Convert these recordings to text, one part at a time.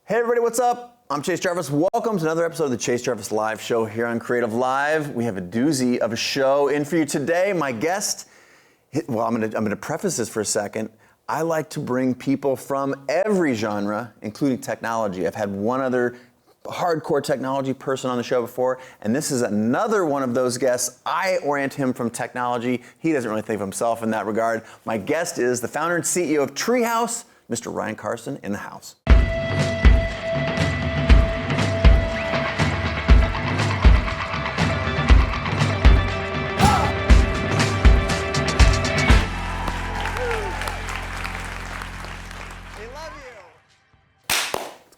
Hey everybody, what's up? I'm Chase Jarvis. Welcome to another episode of the Chase Jarvis Live Show here on Creative Live. We have a doozy of a show in for you today. My guest, well, I'm gonna preface this for a second. I like to bring people from every genre, including technology. I've had one other hardcore technology person on the show before, and this is another one of those guests. I orient him from technology. He doesn't really think of himself in that regard. My guest is the founder and CEO of Treehouse, Mr. Ryan Carson, in the house.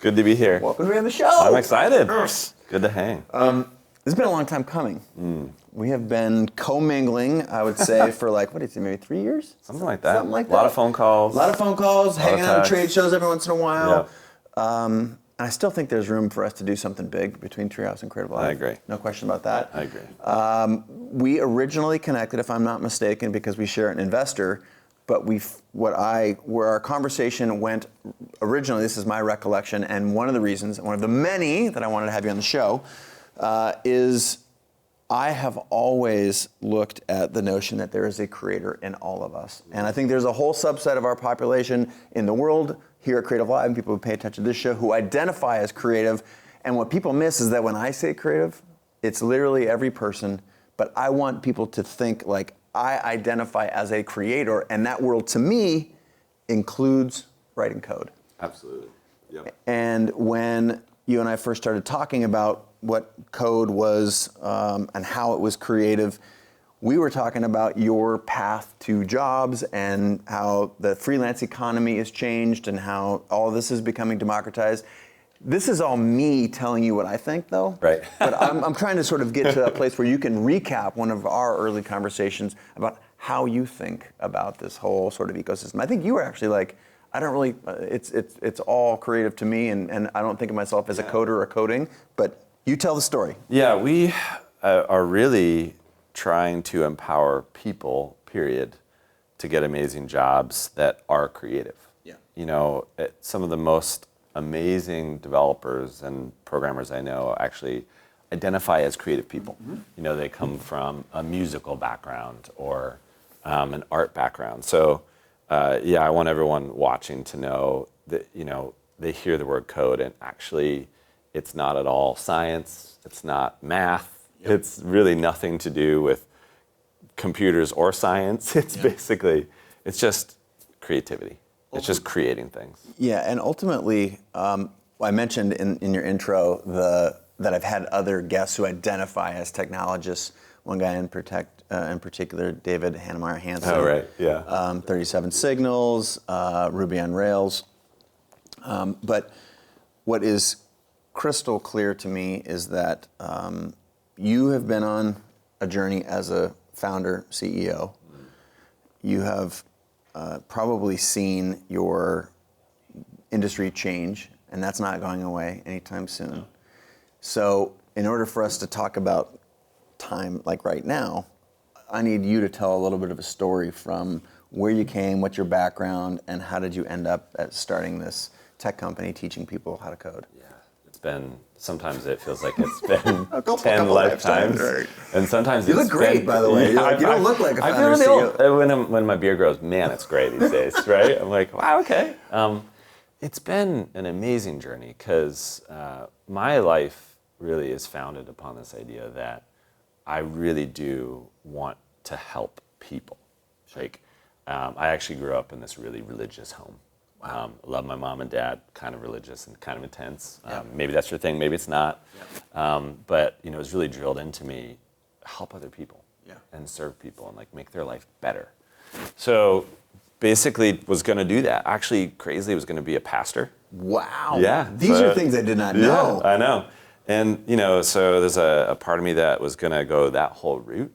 Good to be here. Welcome to be on the show. I'm excited. Good to hang. This has been a long time coming. We have been commingling, I would say, for maybe 3 years? Something like that. Something like that. A lot of phone calls. Hanging out at trade shows every once in a while. Yeah. And I still think there's room for us to do something big between Treehouse and Creative Live. I agree. No question about that. I agree. We originally connected, if I'm not mistaken, because we share an investor. But where our conversation went originally, this is my recollection, and one of the reasons, one of the many that I wanted to have you on the show, is I have always looked at the notion that there is a creator in all of us. And I think there's a whole subset of our population in the world, here at Creative Live, and people who pay attention to this show, who identify as creative. And what people miss is that when I say creative, it's literally every person, but I want people to think like, I identify as a creator, and that world to me includes writing code. Absolutely. Yep. And when you and I first started talking about what code was and how it was creative, we were talking about your path to jobs and how the freelance economy has changed and how all of this is becoming democratized. This is all me telling you what I think, though. Right. But I'm trying to sort of get to that place where you can recap one of our early conversations about how you think about this whole sort of ecosystem. I think you were actually like, I don't really, it's all creative to me, and I don't think of myself as a coder or coding, but you tell the story. Yeah, we are really trying to empower people, period, to get amazing jobs that are creative. Yeah. You know, some of the most amazing developers and programmers I know actually identify as creative people. Mm-hmm. You know, they come from a musical background or an art background. So, I want everyone watching to know that, you know, they hear the word code and actually it's not at all science, it's not math, It's really nothing to do with computers or science. It's basically, it's just creativity. It's just creating things. Yeah, and ultimately, I mentioned in your intro that I've had other guests who identify as technologists. One guy in particular, David Hannemeyer Hansen. Oh, right, yeah. 37 Signals, Ruby on Rails. But what is crystal clear to me is that you have been on a journey as a founder, CEO. You have probably seen your industry change, and that's not going away anytime soon. So in order for us to talk about time like right now, I need you to tell a little bit of a story from where you came, what's your background, and how did you end up at starting this tech company teaching people how to code? Yeah, it's been, sometimes it feels like it's been 10 lifetimes. Right. And sometimes you look great, by the way. You don't look like a founder. I feel really old. When my beard grows, man, it's great these days, right? I'm like, wow, okay. It's been an amazing journey because my life really is founded upon this idea that I really do want to help people. Like, I actually grew up in this really religious home. I love my mom and dad, kind of religious and kind of intense. Maybe that's your thing, maybe it's not. But you know, it was really drilled into me, help other people and serve people and like make their life better. So basically was going to do that. Actually, crazily, was going to be a pastor. Wow. Yeah. These are things I did not know. Yeah, I know. And you know, so there's a part of me that was going to go that whole route.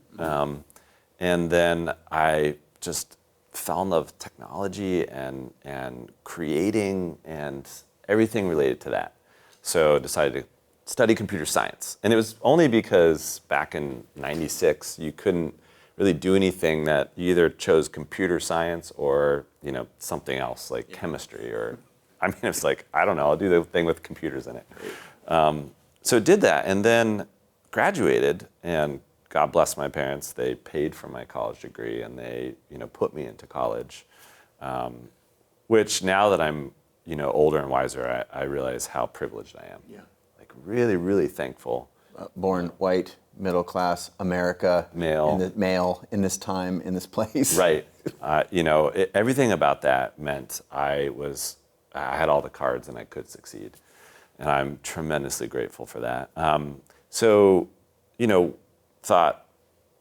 And then I just fell in love with technology and creating and everything related to that. So decided to study computer science. And it was only because back in '96 you couldn't really do anything that you either chose computer science or, you know, something else like chemistry or I mean, it's like, I don't know, I'll do the thing with computers in it. So did that, and then graduated, and God bless my parents, they paid for my college degree, and they, put me into college, which now that I'm, older and wiser, I realize how privileged I am. Yeah. Like really, really thankful. Born white, middle class, America, Male. male in this time, in this place. Right. Everything about that meant I had all the cards and I could succeed. And I'm tremendously grateful for that. Thought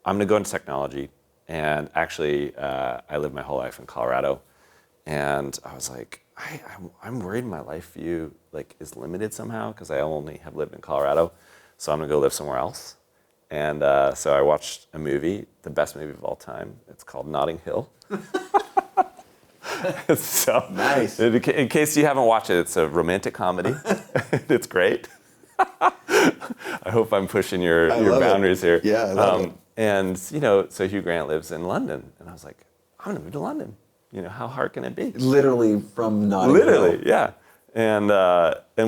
I'm going to go into technology. And actually, I lived my whole life in Colorado. And I was like, I'm worried my life view is limited somehow because I only have lived in Colorado. So I'm going to go live somewhere else. And so I watched a movie, the best movie of all time. It's called Notting Hill. So nice. In case you haven't watched it, it's a romantic comedy. It's great. I hope I'm pushing your boundaries here. Yeah, I love it. And so Hugh Grant lives in London, and I was like, I'm gonna move to London. How hard can it be? Literally from Notting Hill. Literally, yeah. And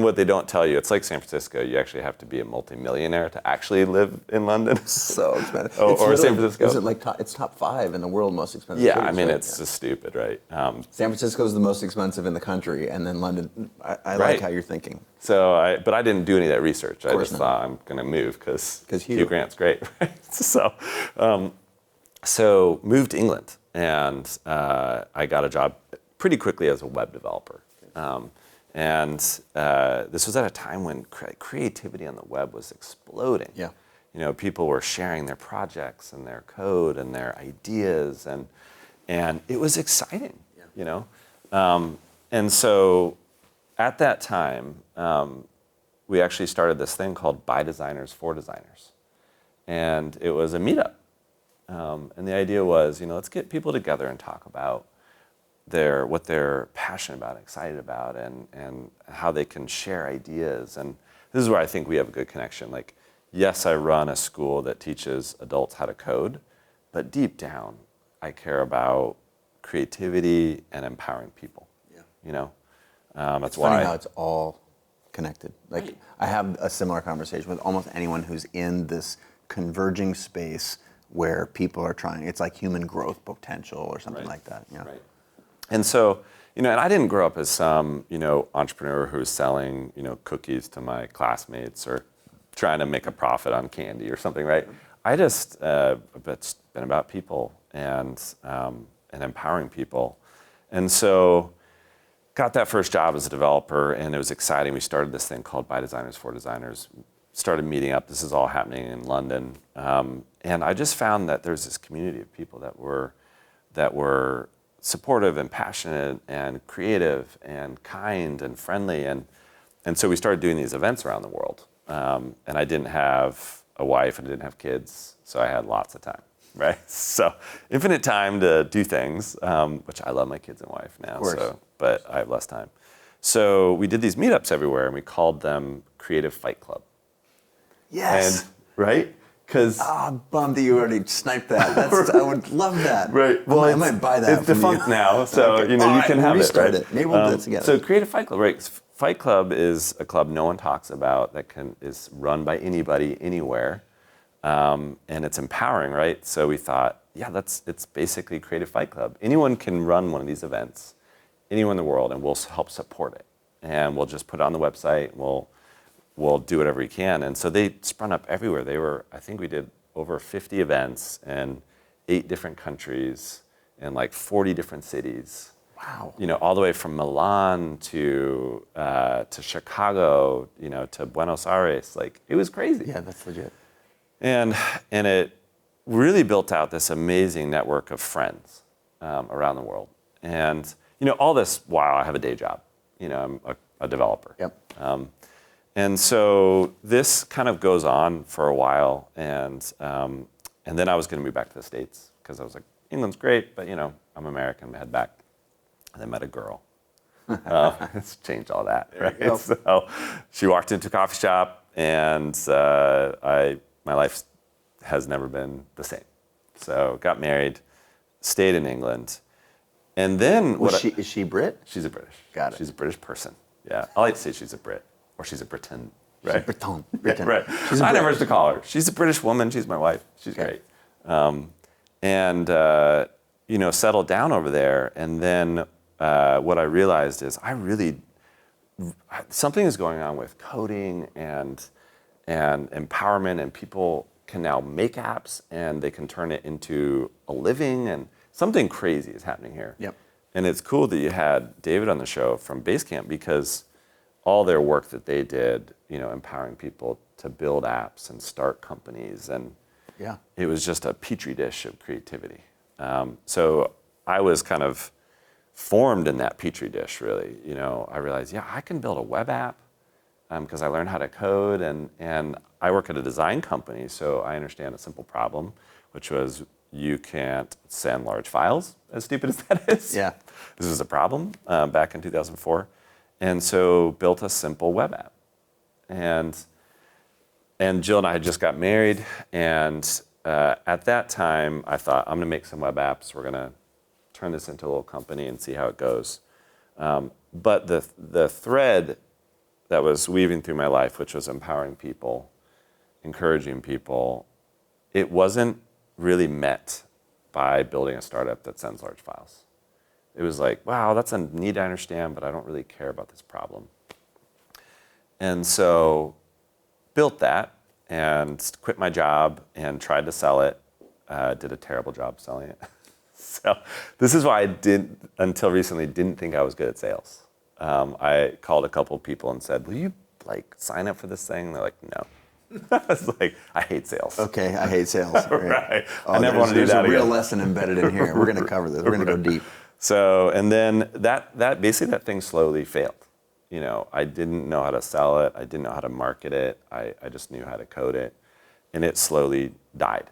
what they don't tell you, it's like San Francisco. You actually have to be a multimillionaire to actually live in London. So expensive. Or San Francisco. Is it it's top 5 in the world most expensive Yeah, cities, I mean, right? it's just stupid, right? San Francisco is the most expensive in the country, and then London. I Right. like how you're thinking. So, but I didn't do any of that research. I just not. thought I'm going to move because Hugh. Hugh Grant's great, right? So moved to England, and I got a job pretty quickly as a web developer. This was at a time when creativity on the web was exploding. Yeah. People were sharing their projects and their code and their ideas, and it was exciting. Yeah. And so at that time, we actually started this thing called By Designers for Designers, and it was a meetup. And the idea was, let's get people together and talk about what they're passionate about, excited about, and how they can share ideas. And this is where I think we have a good connection. Yes, I run a school that teaches adults how to code, but deep down, I care about creativity and empowering people. Yeah. That's It's why. funny how it's all connected. I have a similar conversation with almost anyone who's in this converging space where people are trying. It's like human growth potential or something like that. Yeah. Right. And so, and I didn't grow up as some, entrepreneur who was selling, cookies to my classmates or trying to make a profit on candy or something, right? I just, it's been about people and empowering people. And so got that first job as a developer, and it was exciting. We started this thing called By Designers for Designers, started meeting up. This is all happening in London. And I just found that there's this community of people that were supportive and passionate and creative and kind and friendly. And so we started doing these events around the world. And I didn't have a wife and I didn't have kids, so I had lots of time, right? So infinite time to do things, which I love my kids and wife now, but I have less time. So we did these meetups everywhere, and we called them Creative Fight Club. Yes. And, right? Because I'm bummed that you already sniped that. I would love that. Right. Well, I might buy that. It's defunct now, so Okay. you can have restart it. Right? Maybe we'll do it together. So Creative Fight Club, right? Fight Club is a club no one talks about that is run by anybody, anywhere, and it's empowering, right? So we thought, it's basically Creative Fight Club. Anyone can run one of these events, anywhere in the world, and we'll help support it, and we'll just put it on the website. We'll do whatever we can. And so they sprung up everywhere. I think we did over 50 events in 8 different countries in 40 different cities. Wow. All the way from Milan to Chicago, to Buenos Aires. It was crazy. Yeah, that's legit. And it really built out this amazing network of friends around the world. And, all this while I have a day job. I'm a developer. Yep. And so this kind of goes on for a while, and then I was going to move back to the States because I was like, England's great, but I'm American, I'm head back. And I met a girl. It's changed all that, right? So she walked into a coffee shop, and my life has never been the same. So got married, stayed in England, And then Is she Brit? She's a British. Got it. She's a British person. Yeah, I like to say she's a Brit, or she's a Briton. Right. Briton. Right. I never used to call her. She's a British woman. She's my wife. She's great. And settled down over there. And then what I realized is something is going on with coding and empowerment, and people can now make apps and they can turn it into a living, and something crazy is happening here. Yep. And it's cool that you had David on the show from Basecamp, because all their work that they did, empowering people to build apps and start companies, and it was just a petri dish of creativity. So I was kind of formed in that petri dish, really. I realized, I can build a web app because I learned how to code, and I work at a design company, so I understand a simple problem, which was you can't send large files, as stupid as that is. Yeah. This was a problem back in 2004. And so built a simple web app. And Jill and I had just got married, and at that time I thought, I'm gonna make some web apps. We're gonna turn this into a little company and see how it goes. But the thread that was weaving through my life, which was empowering people, encouraging people, it wasn't really met by building a startup that sends large files. It was like, wow, that's a need to understand, but I don't really care about this problem. And so built that and quit my job and tried to sell it. Did a terrible job selling it. So this is why until recently, didn't think I was good at sales. I called a couple of people and said, will you sign up for this thing? And they're like, no. I was like, I hate sales. Okay, I hate sales. Right. Oh, I never want to do that There's a real again. lesson embedded in here. We're going to cover this. We're going to go deep. So, and then that basically that thing slowly failed. I didn't know how to sell it. I didn't know how to market it. I just knew how to code it, and it slowly died.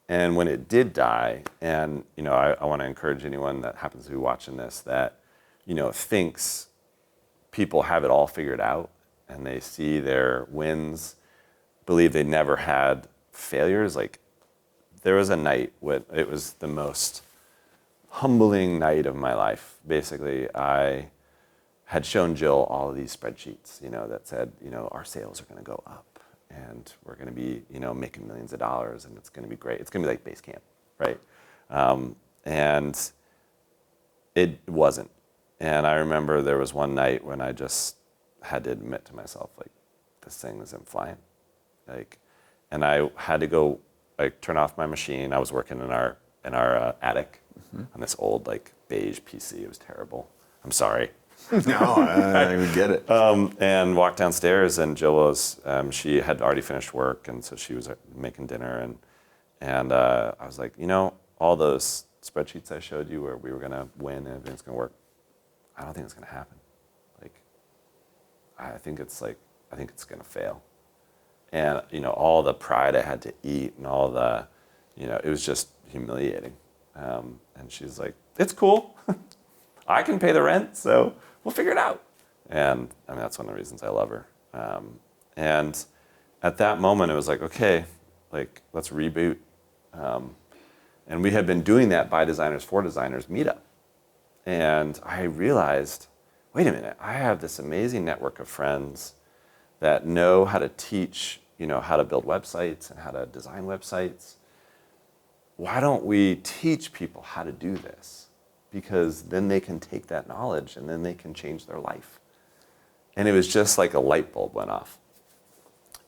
And when it did die, and I want to encourage anyone that happens to be watching this that thinks people have it all figured out, and they see their wins, believe they never had failures. There was a night when it was the most humbling night of my life. Basically, I had shown Jill all of these spreadsheets, that said, our sales are going to go up, and we're going to be, making millions of dollars, and it's going to be great. It's going to be like Basecamp, right? And it wasn't. And I remember there was one night when I just had to admit to myself, this thing isn't flying. And I had to go, turn off my machine. I was working in our attic on this old beige PC. It was terrible. I'm sorry. No, I don't even get it. And walked downstairs, and Jill was, she had already finished work, and so she was making dinner, and I was like, all those spreadsheets I showed you where we were gonna win and everything's gonna work, I don't think it's gonna happen. I think it's gonna fail. And all the pride I had to eat and all the, it was just humiliating. And she's like, it's cool. I can pay the rent, so we'll figure it out. And that's one of the reasons I love her. And at that moment, it was like, okay, let's reboot. And we had been doing that by designers for designers meetup. And I realized, wait a minute, I have this amazing network of friends that know how to teach, how to build websites and how to design websites. Why don't we teach people how to do this? Because then they can take that knowledge and then they can change their life. And it was just like a light bulb went off.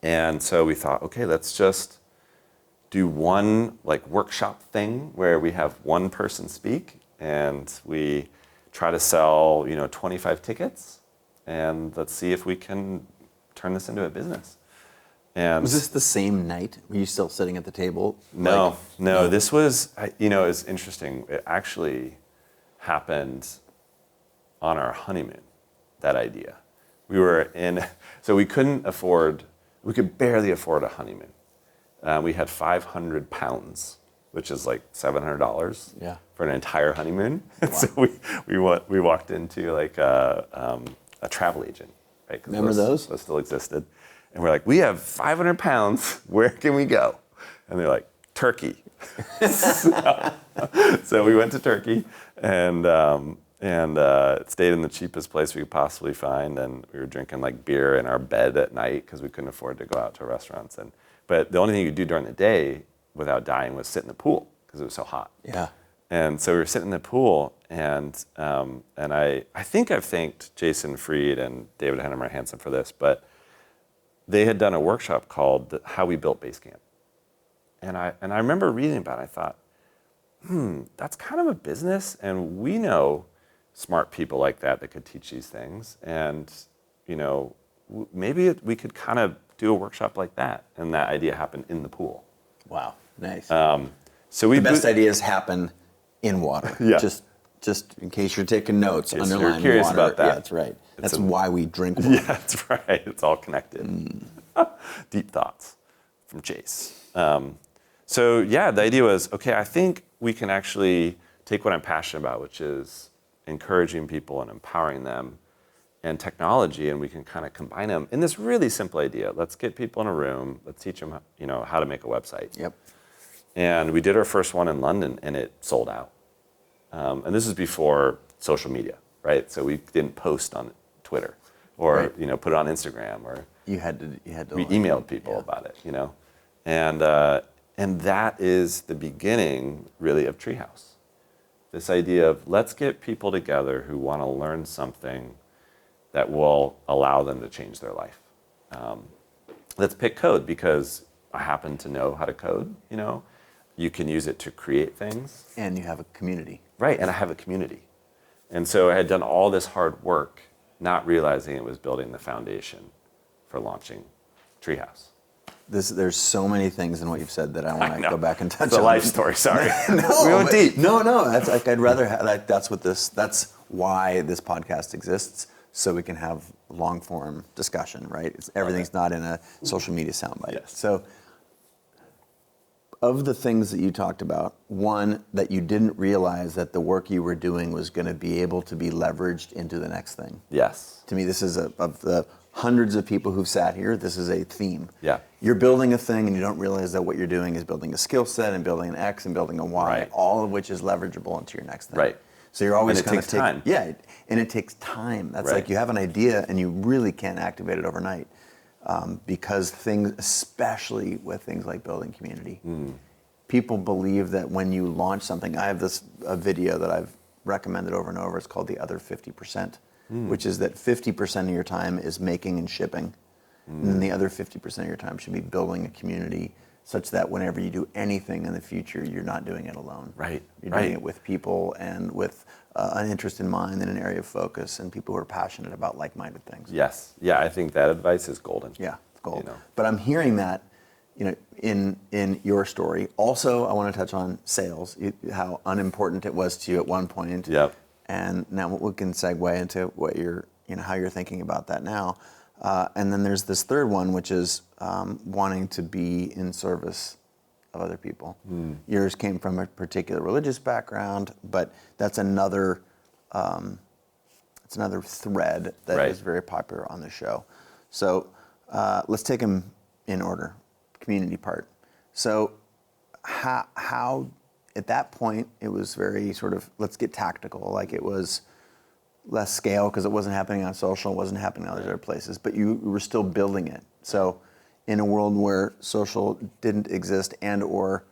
And so we thought, okay, let's just do one workshop thing where we have one person speak, and we try to sell 25 tickets, and let's see if we can turn this into a business. And was this the same night? Were you still sitting at the table? No. This was, it's interesting. It actually happened on our honeymoon, that idea. So we could barely afford a honeymoon. We had 500 pounds, which is $700 for an entire honeymoon. Wow. So we walked into a travel agent, right? Remember those? Still existed. And we're like, we have 500 pounds, where can we go? And they're like, Turkey. So we went to Turkey and stayed in the cheapest place we could possibly find, and we were drinking like beer in our bed at night because we couldn't afford to go out to restaurants. But the only thing you could do during the day without dying was sit in the pool because it was so hot. Yeah. And so we were sitting in the pool, and I think I've thanked Jason Fried and David Hennemer Hansen for this, but they had done a workshop called How We Built Basecamp. And I remember reading about it. I thought, that's kind of a business, and we know smart people like that could teach these things. And, maybe we could kind of do a workshop like that. And that idea happened in the pool. Wow, nice. So the best ideas happen in water. Yeah. Just in case you're taking notes, Yes, underline you're curious water. about that. Yeah, that's right. That's why we drink water. Yeah, that's right. It's all connected. Deep thoughts from Chase. So yeah, the idea was, okay, I think we can actually take what I'm passionate about, which is encouraging people and empowering them, and technology, and we can kind of combine them in this really simple idea. Let's get people in a room. Let's teach them, how to make a website. Yep. And we did our first one in London, and it sold out. And this is before social media, right? So we didn't post on Twitter or Right. put it on Instagram, or You had to. we emailed people about it, and that is the beginning, really, of Treehouse. This idea of let's get people together who want to learn something that will allow them to change their life. Let's pick code because I happen to know how to code. You can use it to create things. And you have a community. Right, and I have a community. And so I had done all this hard work, not realizing it was building the foundation for launching Treehouse. There's so many things in what you've said that I want to go back and touch It's a on. life story, sorry. No, We went deep. No. That's like I'd rather have. Like, that's why this podcast exists, so we can have long form discussion. Right? Everything's not in a social media soundbite. Yes. So, of the things that you talked about, one that you didn't realize that the work you were doing was going to be able to be leveraged into the next thing. Yes. To me, this is of the hundreds of people who've sat here, this is a theme. Yeah. You're building a thing and you don't realize that what you're doing is building a skill set and building an X and building a Y, Right. all of which is leverageable into your next thing. Right. So you're always And it kind takes of time. Yeah, and it takes time. That's Right. like you have an idea and you really can't activate it overnight because things, especially with things like building community, people believe that when you launch something, I have a video that I've recommended over and over. It's called The Other 50%, which is that 50% of your time is making and shipping. And then the other 50% of your time should be building a community such that whenever you do anything in the future, you're not doing it alone. Right. You're doing it with people and with an interest in mind and an area of focus and people who are passionate about like-minded things. Yes. Yeah, I think that advice is golden. Yeah, it's gold. You know. But I'm hearing that, in your story. Also, I want to touch on sales, how unimportant it was to you at one point. Yep. And now we can segue into what how you're thinking about that now. And then there's this third one, which is wanting to be in service of other people. Yours came from a particular religious background, but that's another thread that Right. is very popular on the show. So let's take them in order. Community part. So how at that point it was very sort of let's get tactical, like it was less scale because it wasn't happening on social, it wasn't happening on other places, but you were still building it. So in a world where social didn't exist and or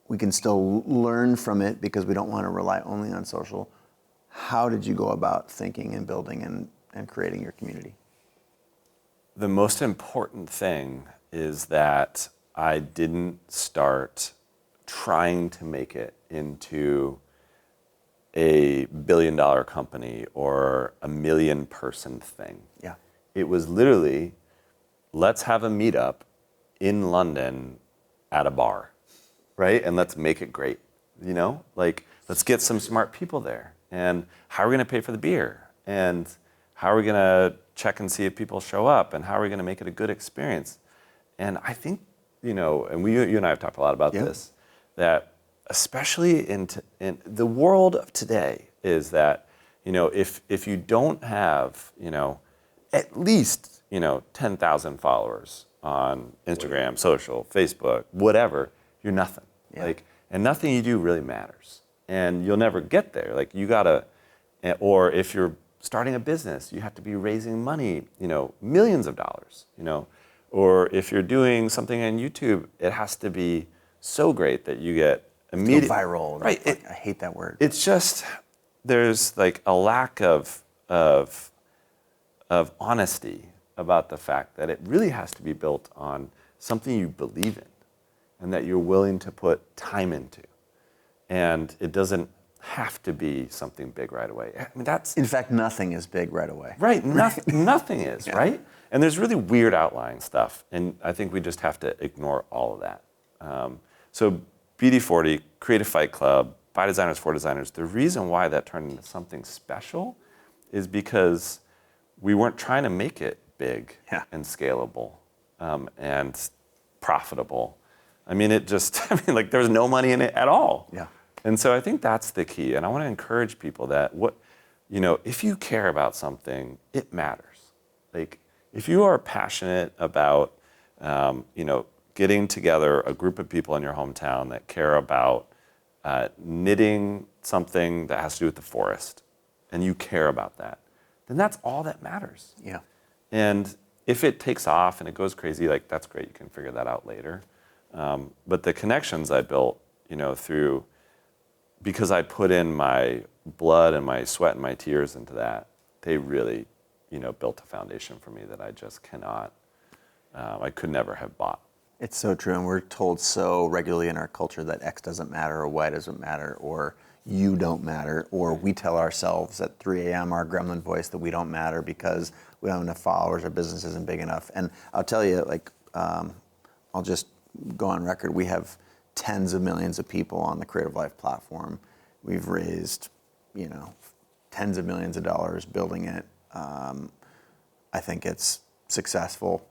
we can still learn from it because we don't want to rely only on social, how did you go about thinking and building and creating your community? The most important thing is that I didn't start trying to make it into a billion-dollar company or a million-person thing. Yeah. It was literally, let's have a meetup in London at a bar, right? And let's make it great, Like, let's get some smart people there. And how are we going to pay for the beer? And how are we going to check and see if people show up? And how are we going to make it a good experience? And I think, and you and I have talked a lot about this, that especially in the world of today is that, if you don't have, at least, 10,000 followers on Instagram, social, Facebook, whatever, you're nothing. Yeah. Like, and nothing you do really matters. And you'll never get there. Like you gotta, or if you're starting a business, you have to be raising money, millions of dollars, or if you're doing something on YouTube, it has to be so great that you get immediate viral. Right. I hate that word. It's just, there's like a lack of honesty about the fact that it really has to be built on something you believe in and that you're willing to put time into. And it doesn't have to be something big right away. I mean, that's... In fact, nothing is big right away. Right, nothing is, right? And there's really weird outlying stuff, and I think we just have to ignore all of that. So BD40, Creative Fight Club, by designers for designers, the reason why that turned into something special is because we weren't trying to make it big and scalable and profitable. I mean, like there was no money in it at all. Yeah. And so I think that's the key. And I want to encourage people that if you care about something, it matters. Like if you are passionate about, getting together a group of people in your hometown that care about knitting something that has to do with the forest, and you care about that, then that's all that matters. Yeah. And if it takes off and it goes crazy, like that's great. You can figure that out later. But the connections I built, because I put in my blood and my sweat and my tears into that, they really, built a foundation for me that I just cannot, I could never have bought. It's so true, and we're told so regularly in our culture that X doesn't matter, or Y doesn't matter, or you don't matter, or we tell ourselves at 3 a.m., our gremlin voice, that we don't matter because we don't have enough followers, our business isn't big enough. And I'll tell you, I'll just go on record, we have tens of millions of people on the Creative Life platform. We've raised, tens of millions of dollars building it. I think it's successful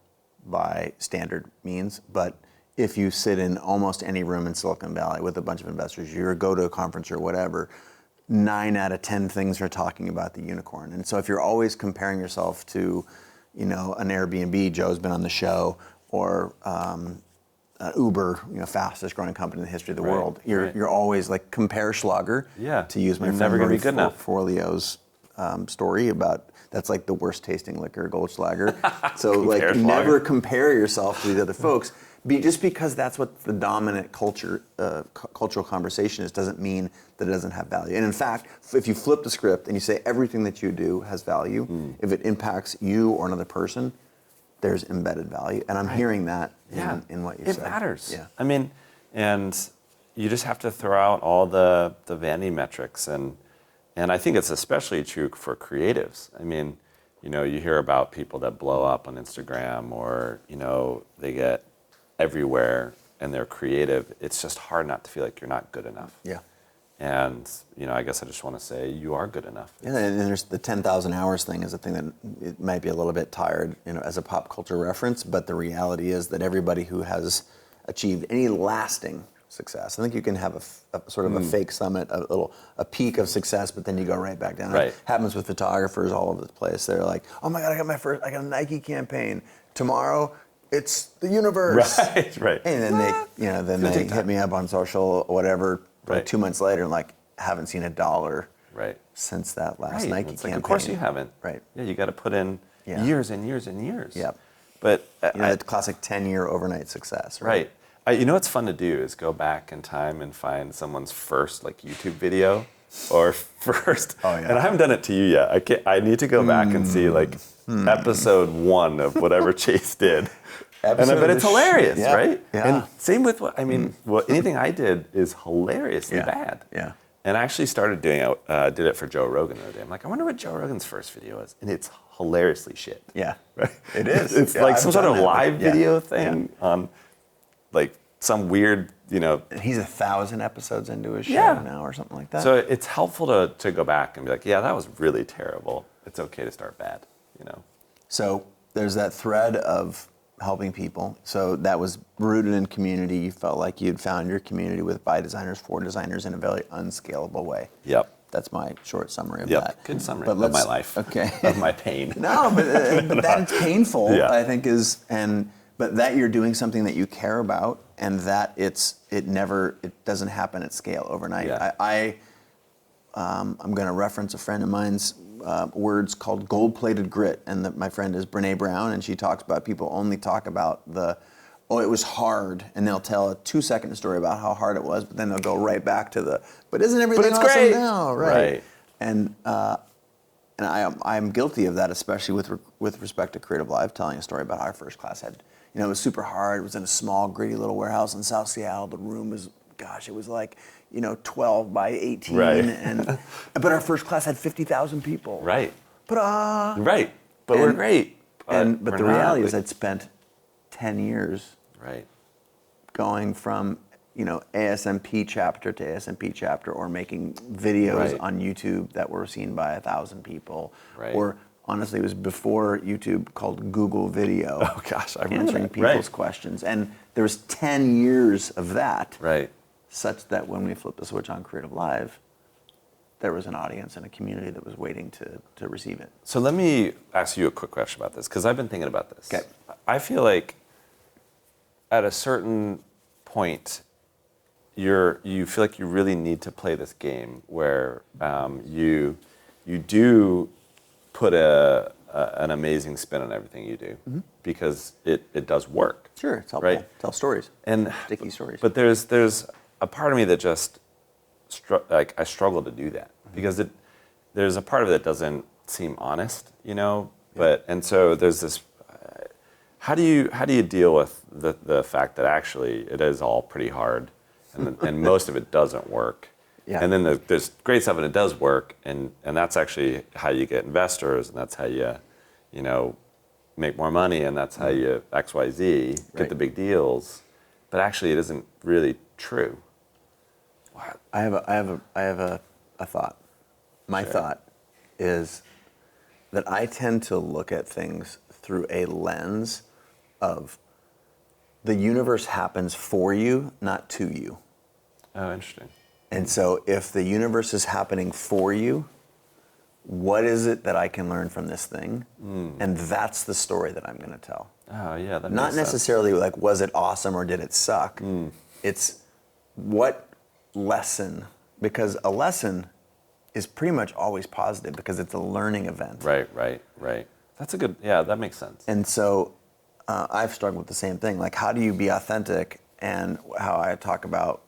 by standard means, but if you sit in almost any room in Silicon Valley with a bunch of investors, you go to a conference or whatever, 9 out of 10 things are talking about the unicorn. And so if you're always comparing yourself to, an Airbnb, Joe's been on the show, or Uber, fastest growing company in the history of the world, you're always like compare Schlager, to use my You're friend never gonna Marie be good enough. Forleo's story about that's like the worst tasting liquor, Goldschlager. So like Schlager. never compare yourself to these other folks. Just because that's what the dominant cultural conversation is, doesn't mean that it doesn't have value. And in fact, if you flip the script and you say everything that you do has value, if it impacts you or another person, there's embedded value. And I'm hearing that in what you said. It matters. Yeah. I mean, and you just have to throw out all the vanity metrics. And I think it's especially true for creatives. I mean, you hear about people that blow up on Instagram, or, they get everywhere and they're creative. It's just hard not to feel like you're not good enough. Yeah. And, I guess I just want to say you are good enough. Yeah, and there's the 10,000 hours thing is a thing that it might be a little bit tired, as a pop culture reference, but the reality is that everybody who has achieved any lasting success, I think you can have a sort of a fake summit, a peak of success, but then you go right back down. Right. It happens with photographers all over the place. They're like, oh my God, I got a Nike campaign. Tomorrow, it's the universe. Right. And then they hit me up on social or whatever, like Right. 2 months later, and like, haven't seen $1 Right. since that last Right. Nike It's campaign. like, of course you haven't. Right. Yeah, you got to put in years and years and years. Yep. But That classic 10-year overnight success, right? Right. What's fun to do is go back in time and find someone's first YouTube video or first. Oh, yeah. And I haven't done it to you yet. I need to go back and see episode 1 of whatever Chase did. And I bet it's hilarious, right? Yeah. And same with anything I did is hilariously bad. Yeah. And I actually started doing it, did it for Joe Rogan the other day. I'm like, I wonder what Joe Rogan's first video was. And it's hilariously shit. Yeah. Right? It is. It's Yeah, like I've some sort done of that. live video thing Yeah. on some weird, And he's 1,000 episodes into his show now or something like that. So it's helpful to go back and be like, yeah, that was really terrible. It's okay to start bad, So there's that thread of helping people. So that was rooted in community. You felt like you'd found your community with by designers for designers in a very unscalable way. Yep. That's my short summary of Yep. that. Good summary But of my life. Okay. Of my pain. No, but that's painful. Yeah. I think but that you're doing something that you care about, and that it doesn't happen at scale overnight. Yeah. I'm going to reference a friend of mine's words called gold-plated grit, and my friend is Brene Brown, and she talks about people only talk about it was hard, and they'll tell a 2-second story about how hard it was, but then they'll go right back to but isn't everything awesome great now? Right. And I'm guilty of that, especially with respect to Creative Live, telling a story about how our first class had, it was super hard. It was in a small, gritty little warehouse in South Seattle. The room was, it was like, 12 by 18. Right. But our first class had 50,000 people. Right. Right. But we're great. But the reality is I'd spent 10 years right. going from, ASMP chapter to ASMP chapter, or making videos on YouTube that were seen by 1,000 people. Right. Or honestly, it was before YouTube, called Google Video. Oh gosh, I remember answering that. people's questions. And there was 10 years of that. Right. Such that when we flipped the switch on Creative Live, there was an audience and a community that was waiting to receive it. So let me ask you a quick question about this, because I've been thinking about this. Okay. I feel like at a certain point, you feel like you really need to play this game where you do put an amazing spin on everything you do, because it does work. Sure, it's helpful. Right? Tell stories. And Sticky stories. But there's a part of me that just I struggle to do that, because there's a part of it that doesn't seem honest, But and so there's this. How do you deal with the fact that actually it is all pretty hard, and most of it doesn't work? Yeah. And then there's great stuff and it does work, and that's actually how you get investors, and that's how you make more money, and that's how you XYZ get the big deals. But actually, it isn't really true. I have a thought. My thought is that I tend to look at things through a lens of the universe happens for you, not to you. Oh, interesting. And so if the universe is happening for you, what is it that I can learn from this thing? And that's the story that I'm going to tell. Oh, yeah. That Not makes sense. necessarily like, was it awesome or did it suck? It's what lesson, because a lesson is pretty much always positive because it's a learning event. Right. That's a good, that makes sense. And so I've struggled with the same thing. Like, how do you be authentic? And how I talk about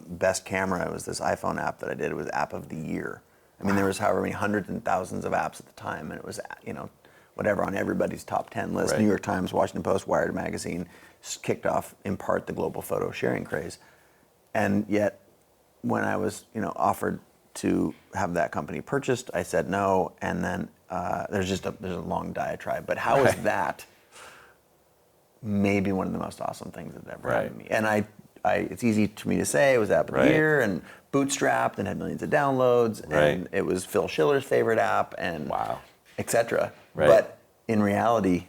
best camera, it was this iPhone app that I did. It was app of the year. I mean, there was however many hundreds and thousands of apps at the time, and it was, whatever, on everybody's top 10 list. Right. New York Times, Washington Post, Wired magazine kicked off, in part, the global photo sharing craze. And yet, when I was, offered to have that company purchased, I said no. And then there's a long diatribe. But how is that maybe one of the most awesome things that's ever happened to me? And it's easy for me to say it was app of the year and bootstrapped and had millions of downloads, and it was Phil Schiller's favorite app, and et cetera. Right. But in reality,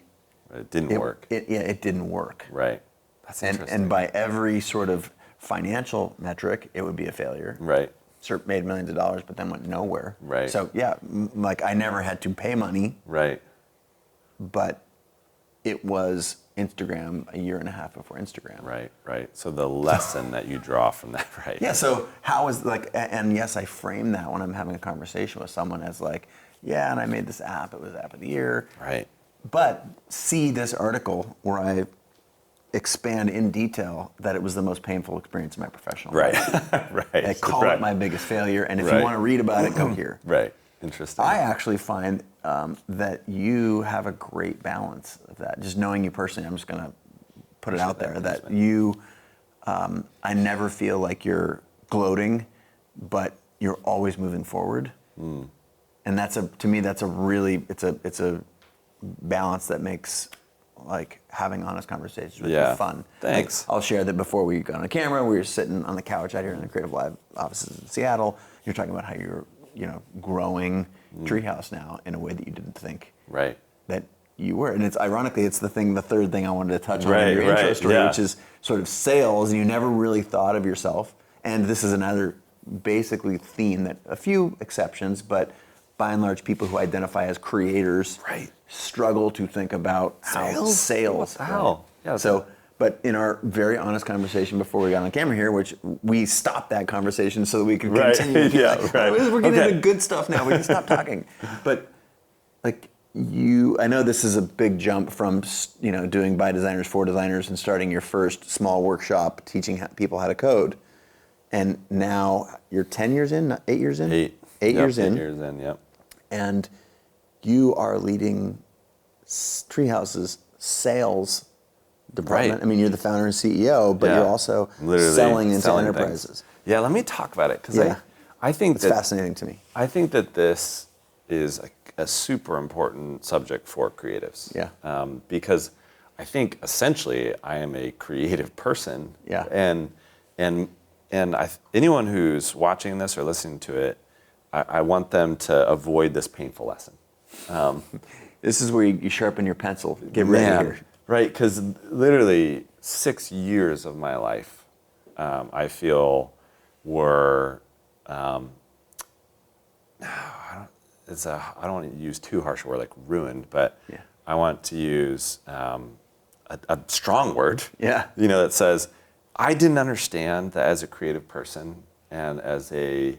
it didn't work. It didn't work. Right. That's interesting. And by every sort of financial metric, it would be a failure. Right. SERP made millions of dollars, but then went nowhere. Right. So like I never had to pay money. Right. But it was Instagram a year and a half before Instagram. Right. So the lesson that you draw from that, right? Yeah. So how is and yes, I frame that when I'm having a conversation with someone as like, and I made this app. It was app of the year. Right. But see this article where I expand in detail that it was the most painful experience of my professional life. Right. I call it my biggest failure, and if you want to read about it, go here. Right. Interesting. I actually find that you have a great balance of that. Just knowing you personally, I'm just going to put it out there that you, I never feel like you're gloating, but you're always moving forward. And to me, that's a really, it's a balance that makes like having honest conversations with you fun. Thanks. Like, I'll share that before we got on the camera, we were sitting on the couch out here in the Creative Live offices in Seattle. You're talking about how you're, growing Treehouse now in a way that you didn't think that you were. And it's ironically, it's the third thing I wanted to touch on in your intro story, which is sort of sales, and you never really thought of yourself. And this is another basically theme that a few exceptions, but by and large, people who identify as creators struggle to think about how sales. What the hell? Yeah. So, but in our very honest conversation before we got on camera here, which we stopped that conversation so that we could continue. We're getting into good stuff now. We can stop talking. But like I know this is a big jump from doing by designers for designers and starting your first small workshop teaching people how to code, and now you're 10 years in, 8 years in, 8 years in. 8 years in, yep. And you are leading Treehouse's sales department. Right. I mean, you're the founder and CEO, but you're also literally selling into selling enterprises. Things. Yeah, let me talk about it because I think it's fascinating to me. I think that this is a super important subject for creatives. Yeah. Because I think essentially I am a creative person. Yeah. And anyone who's watching this or listening to it, I want them to avoid this painful lesson. This is where you sharpen your pencil. Get ready here. Right, because literally 6 years of my life, I feel were, I don't want to use too harsh a word like ruined, but I want to use a strong word. Yeah. That says, I didn't understand that as a creative person and as a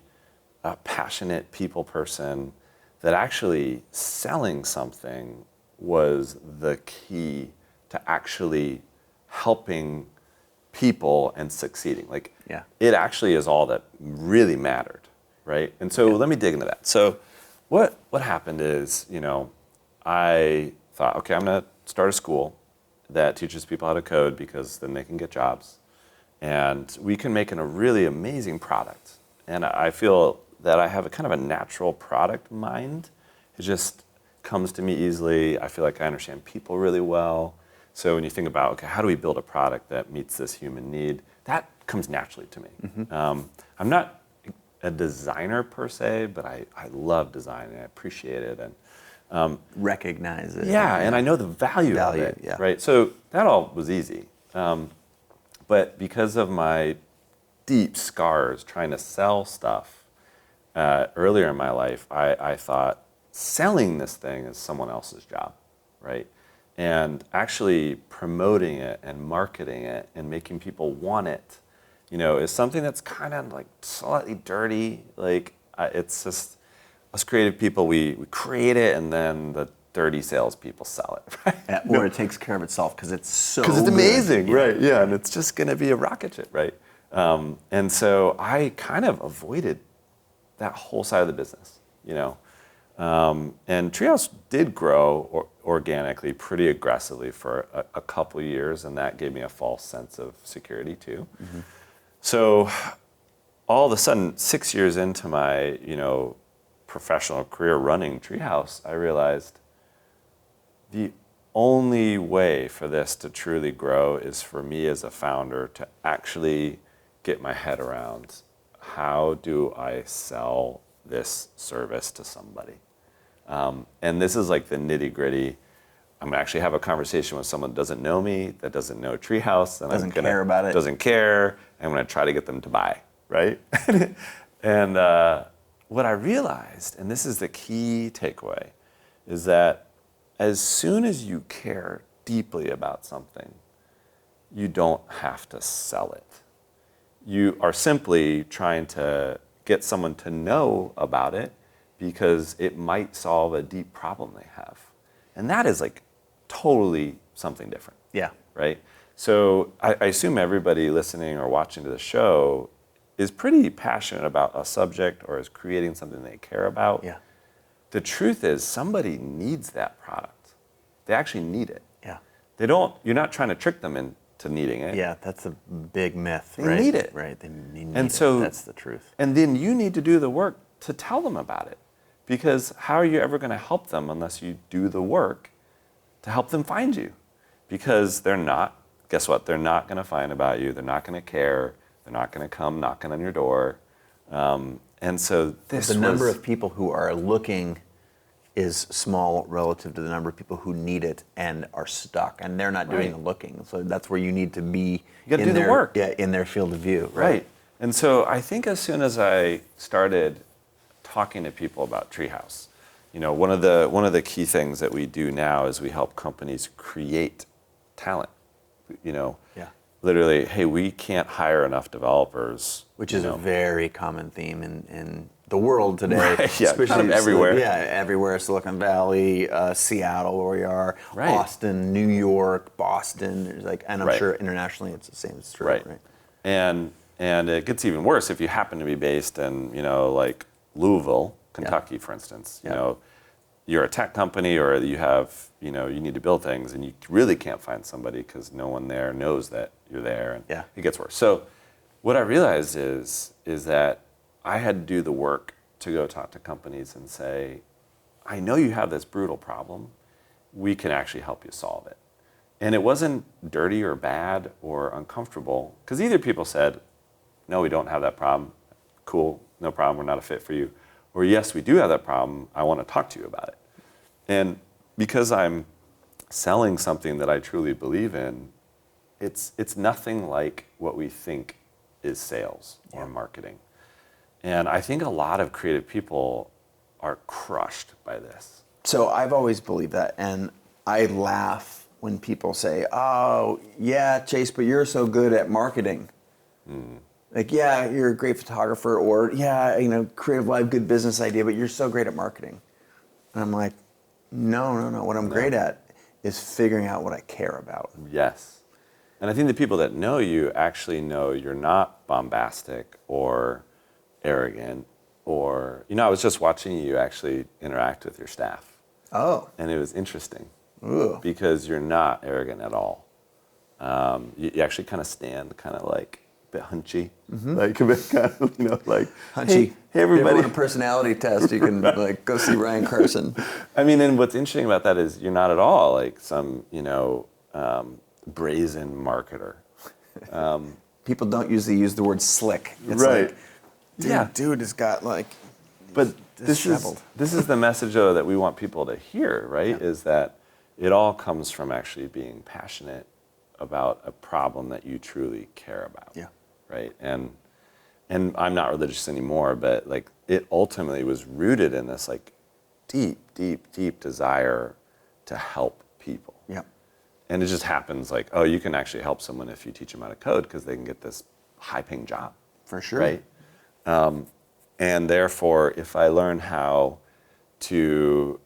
passionate people person, that actually selling something was the key to actually helping people and succeeding. It actually is all that really mattered, right? And so let me dig into that. So what happened is, I thought, okay, I'm gonna start a school that teaches people how to code because then they can get jobs. And we can make a really amazing product. And I feel that I have a kind of a natural product mind. It just comes to me easily. I feel like I understand people really well. So when you think about, okay, how do we build a product that meets this human need? That comes naturally to me. Mm-hmm. I'm not a designer per se, but I love design and I appreciate it and recognize it. Yeah, and I know the value of it, right? So that all was easy. But because of my deep scars trying to sell stuff earlier in my life, I thought selling this thing is someone else's job, right? And actually promoting it and marketing it and making people want it, is something that's kind of like slightly dirty. It's just us creative people, we create it and then the dirty salespeople sell it, right? Or it takes care of itself because it's amazing, right? Yeah, and it's just going to be a rocket ship, right? And so I kind of avoided that whole side of the business, And Treehouse did grow organically pretty aggressively for a couple of years, and that gave me a false sense of security too. Mm-hmm. So all of a sudden, 6 years into my professional career running Treehouse, I realized the only way for this to truly grow is for me as a founder to actually get my head around how do I sell this service to somebody. And this is like the nitty gritty. I'm gonna actually have a conversation with someone that doesn't know me, that doesn't know Treehouse, and doesn't care about it. Doesn't care. I'm gonna try to get them to buy, right? And what I realized, and this is the key takeaway, is that as soon as you care deeply about something, you don't have to sell it. You are simply trying to get someone to know about it because it might solve a deep problem they have. And that is like totally something different. Yeah. Right? So I assume everybody listening or watching to the show is pretty passionate about a subject or is creating something they care about. Yeah. The truth is somebody needs that product. They actually need it. Yeah. You're not trying to trick them into needing it. Yeah, that's a big myth. They need it. Right, they need and it. So, that's the truth. And then you need to do the work to tell them about it. Because how are you ever going to help them unless you do the work to help them find you? Because guess what? They're not going to find about you. They're not going to care. They're not going to come knocking on your door. And so the number of people who are looking is small relative to the number of people who need it and are stuck, and they're not doing the looking. So that's where you need to be. You got to do the work. Yeah, in their field of view. Right. And so I think as soon as I started talking to people about Treehouse, one of the key things that we do now is we help companies create talent. Yeah. Literally, hey, we can't hire enough developers. Which is a very common theme in the world today. Right, yeah, especially kind of everywhere. Everywhere. Silicon Valley, Seattle, where we are, Right. Austin, New York, Boston. There's and I'm Right. sure internationally it's the same. It's true. Right. And it gets even worse if you happen to be based in, like Louisville, Kentucky, for instance. Yeah. You're a tech company, or you have, you need to build things, and you really can't find somebody because no one there knows that you're there, and Yeah. it gets worse. So what I realized is that I had to do the work to go talk to companies and say, I know you have this brutal problem. We can actually help you solve it. And it wasn't dirty or bad or uncomfortable, because either people said, no, we don't have that problem. Cool, no problem, we're not a fit for you. Or yes, we do have that problem. I want to talk to you about it. And because I'm selling something that I truly believe in, it's nothing like what we think is sales or marketing. And I think a lot of creative people are crushed by this. So I've always believed that, and I laugh when people say, "Oh, yeah, Chase, but you're so good at marketing." Yeah, you're a great photographer, or yeah, creative live, good business idea, but you're so great at marketing. And I'm like, no. What I'm great at is figuring out what I care about. Yes. And I think the people that know you actually know you're not bombastic or arrogant, or, I was just watching you actually interact with your staff. Oh. And it was interesting. Ooh. Because you're not arrogant at all. You actually kind of stand kind of like a bit hunchy. Like a bit kind of, like, Hunchy. Hey, everybody. If you ever want a personality test, you can go see Ryan Carson. I mean, and what's interesting about that is you're not at all like some, brazen marketer. People don't usually use the word slick. It's Right. dude has got But this is the message, though, that we want people to hear, right? Yeah. Is that it all comes from actually being passionate about a problem that you truly care about. Yeah. Right. And I'm not religious anymore, but it ultimately was rooted in this deep desire to help people. Yeah. And it just happens you can actually help someone if you teach them how to code, because they can get this high-paying job. For sure. Right. And therefore, if I learn how to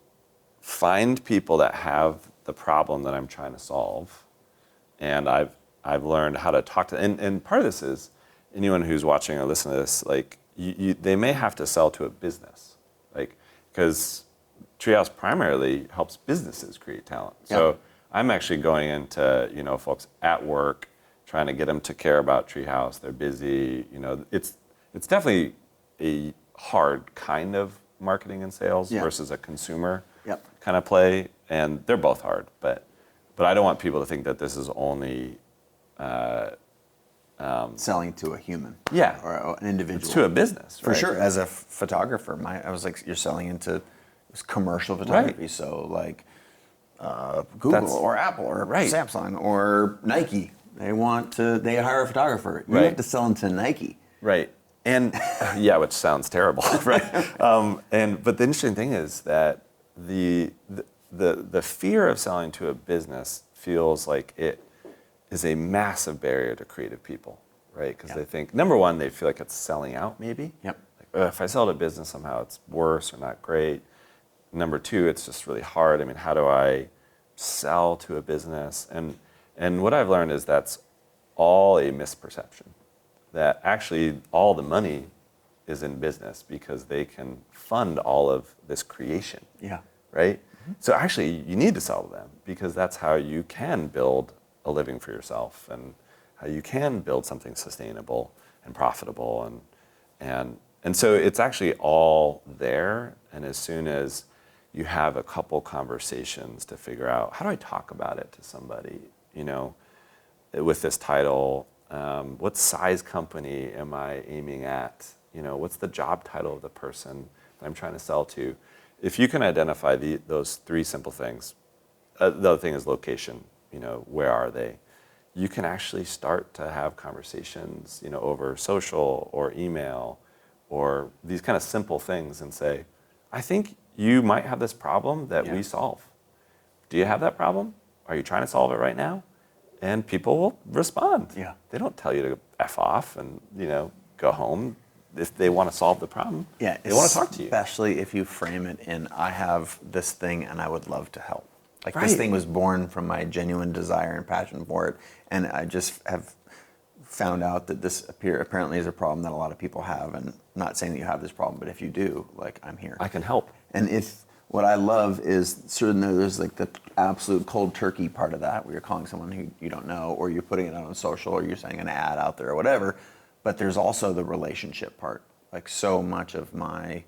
find people that have the problem that I'm trying to solve, and I've learned how to talk to, and part of this is anyone who's watching or listening to this, they may have to sell to a business, because Treehouse primarily helps businesses create talent. So I'm actually going into folks at work, trying to get them to care about Treehouse. They're busy. It's definitely a hard kind of marketing and sales versus a consumer kind of play, and they're both hard. But I don't want people to think that this is only Selling to a human. Or an individual. It's to a business, For right? sure. As a photographer, I was you're selling into commercial photography. Right. So Google or Apple or Samsung or Nike. They hire a photographer. You have to sell them to Nike. Right. And which sounds terrible, right? But the interesting thing is that the fear of selling to a business feels like it is a massive barrier to creative people, right? Because they think, number one, they feel like it's selling out, maybe. Yep. If I sell to a business, somehow it's worse or not great. Number two, it's just really hard. I mean, how do I sell to a business? And what I've learned is that's all a misperception. That actually all the money is in business because they can fund all of this creation. Yeah. Right? Mm-hmm. So actually you need to sell to them, because that's how you can build a living for yourself, and how you can build something sustainable and profitable, and so it's actually all there. And as soon as you have a couple conversations to figure out, how do I talk about it to somebody, with this title, what size company am I aiming at? What's the job title of the person that I'm trying to sell to? If you can identify those three simple things, the other thing is location. Where are they? You can actually start to have conversations, over social or email or these kind of simple things, and say, I think you might have this problem that Yeah. we solve. Do you have that problem? Are you trying to solve it right now? And people will respond. Yeah. They don't tell you to F off and, go home. If they want to solve the problem, Yeah, they want to talk to you. especially if you frame it in, I have this thing and I would love to help. Like this Right. thing was born from my genuine desire and passion for it, and I just have found out that this apparently is a problem that a lot of people have. And I'm not saying that you have this problem, but if you do, like, I'm here. I can help. And if what I love is certainly there's like the absolute cold turkey part of that, where you're calling someone who you don't know, or you're putting it out on social, or you're sending an ad out there, or whatever. But there's also the relationship part. Like so much of my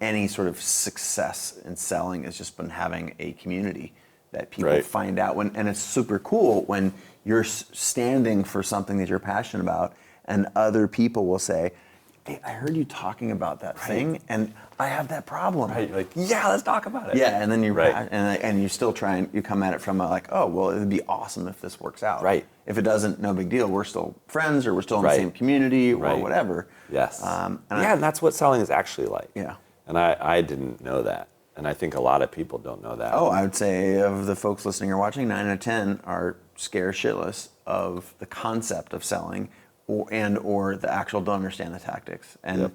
any sort of success in selling has just been having a community that people Right. find out when, and it's super cool when you're standing for something that you're passionate about, and other people will say, "Hey, I heard you talking about that thing, and I have that problem." Right? Like, yeah, let's talk about it. Yeah, and then you Right. and you still try and you come at it from a like, oh, well, it'd be awesome if this works out. Right. If it doesn't, no big deal. We're still friends, or we're still in Right. the same community, or Right. whatever. Yes. And And that's what selling is actually like. Yeah. And I didn't know that. And I think a lot of people don't know that. Oh, I would say of the folks listening or watching, 9 out of 10 are scared shitless of the concept of selling, or the actual don't understand the tactics. And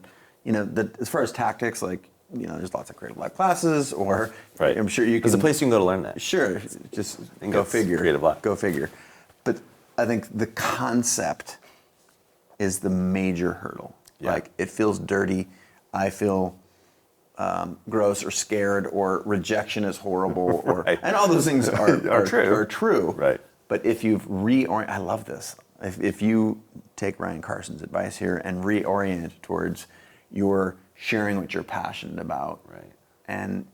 Yep. as far as tactics, like there's lots of creative lab classes, or Right. I'm sure you can. There's a place you can go to learn that. Sure, just think go it's figure. Creative Lab. Go figure. But I think the concept is the major hurdle. Yeah. Like it feels dirty. I feel gross or scared, or rejection is horrible, or Right. and all those things are true. Are true. Right. But if you've I love this. If you take Ryan Carson's advice here and reorient towards your sharing what you're passionate about, Right. and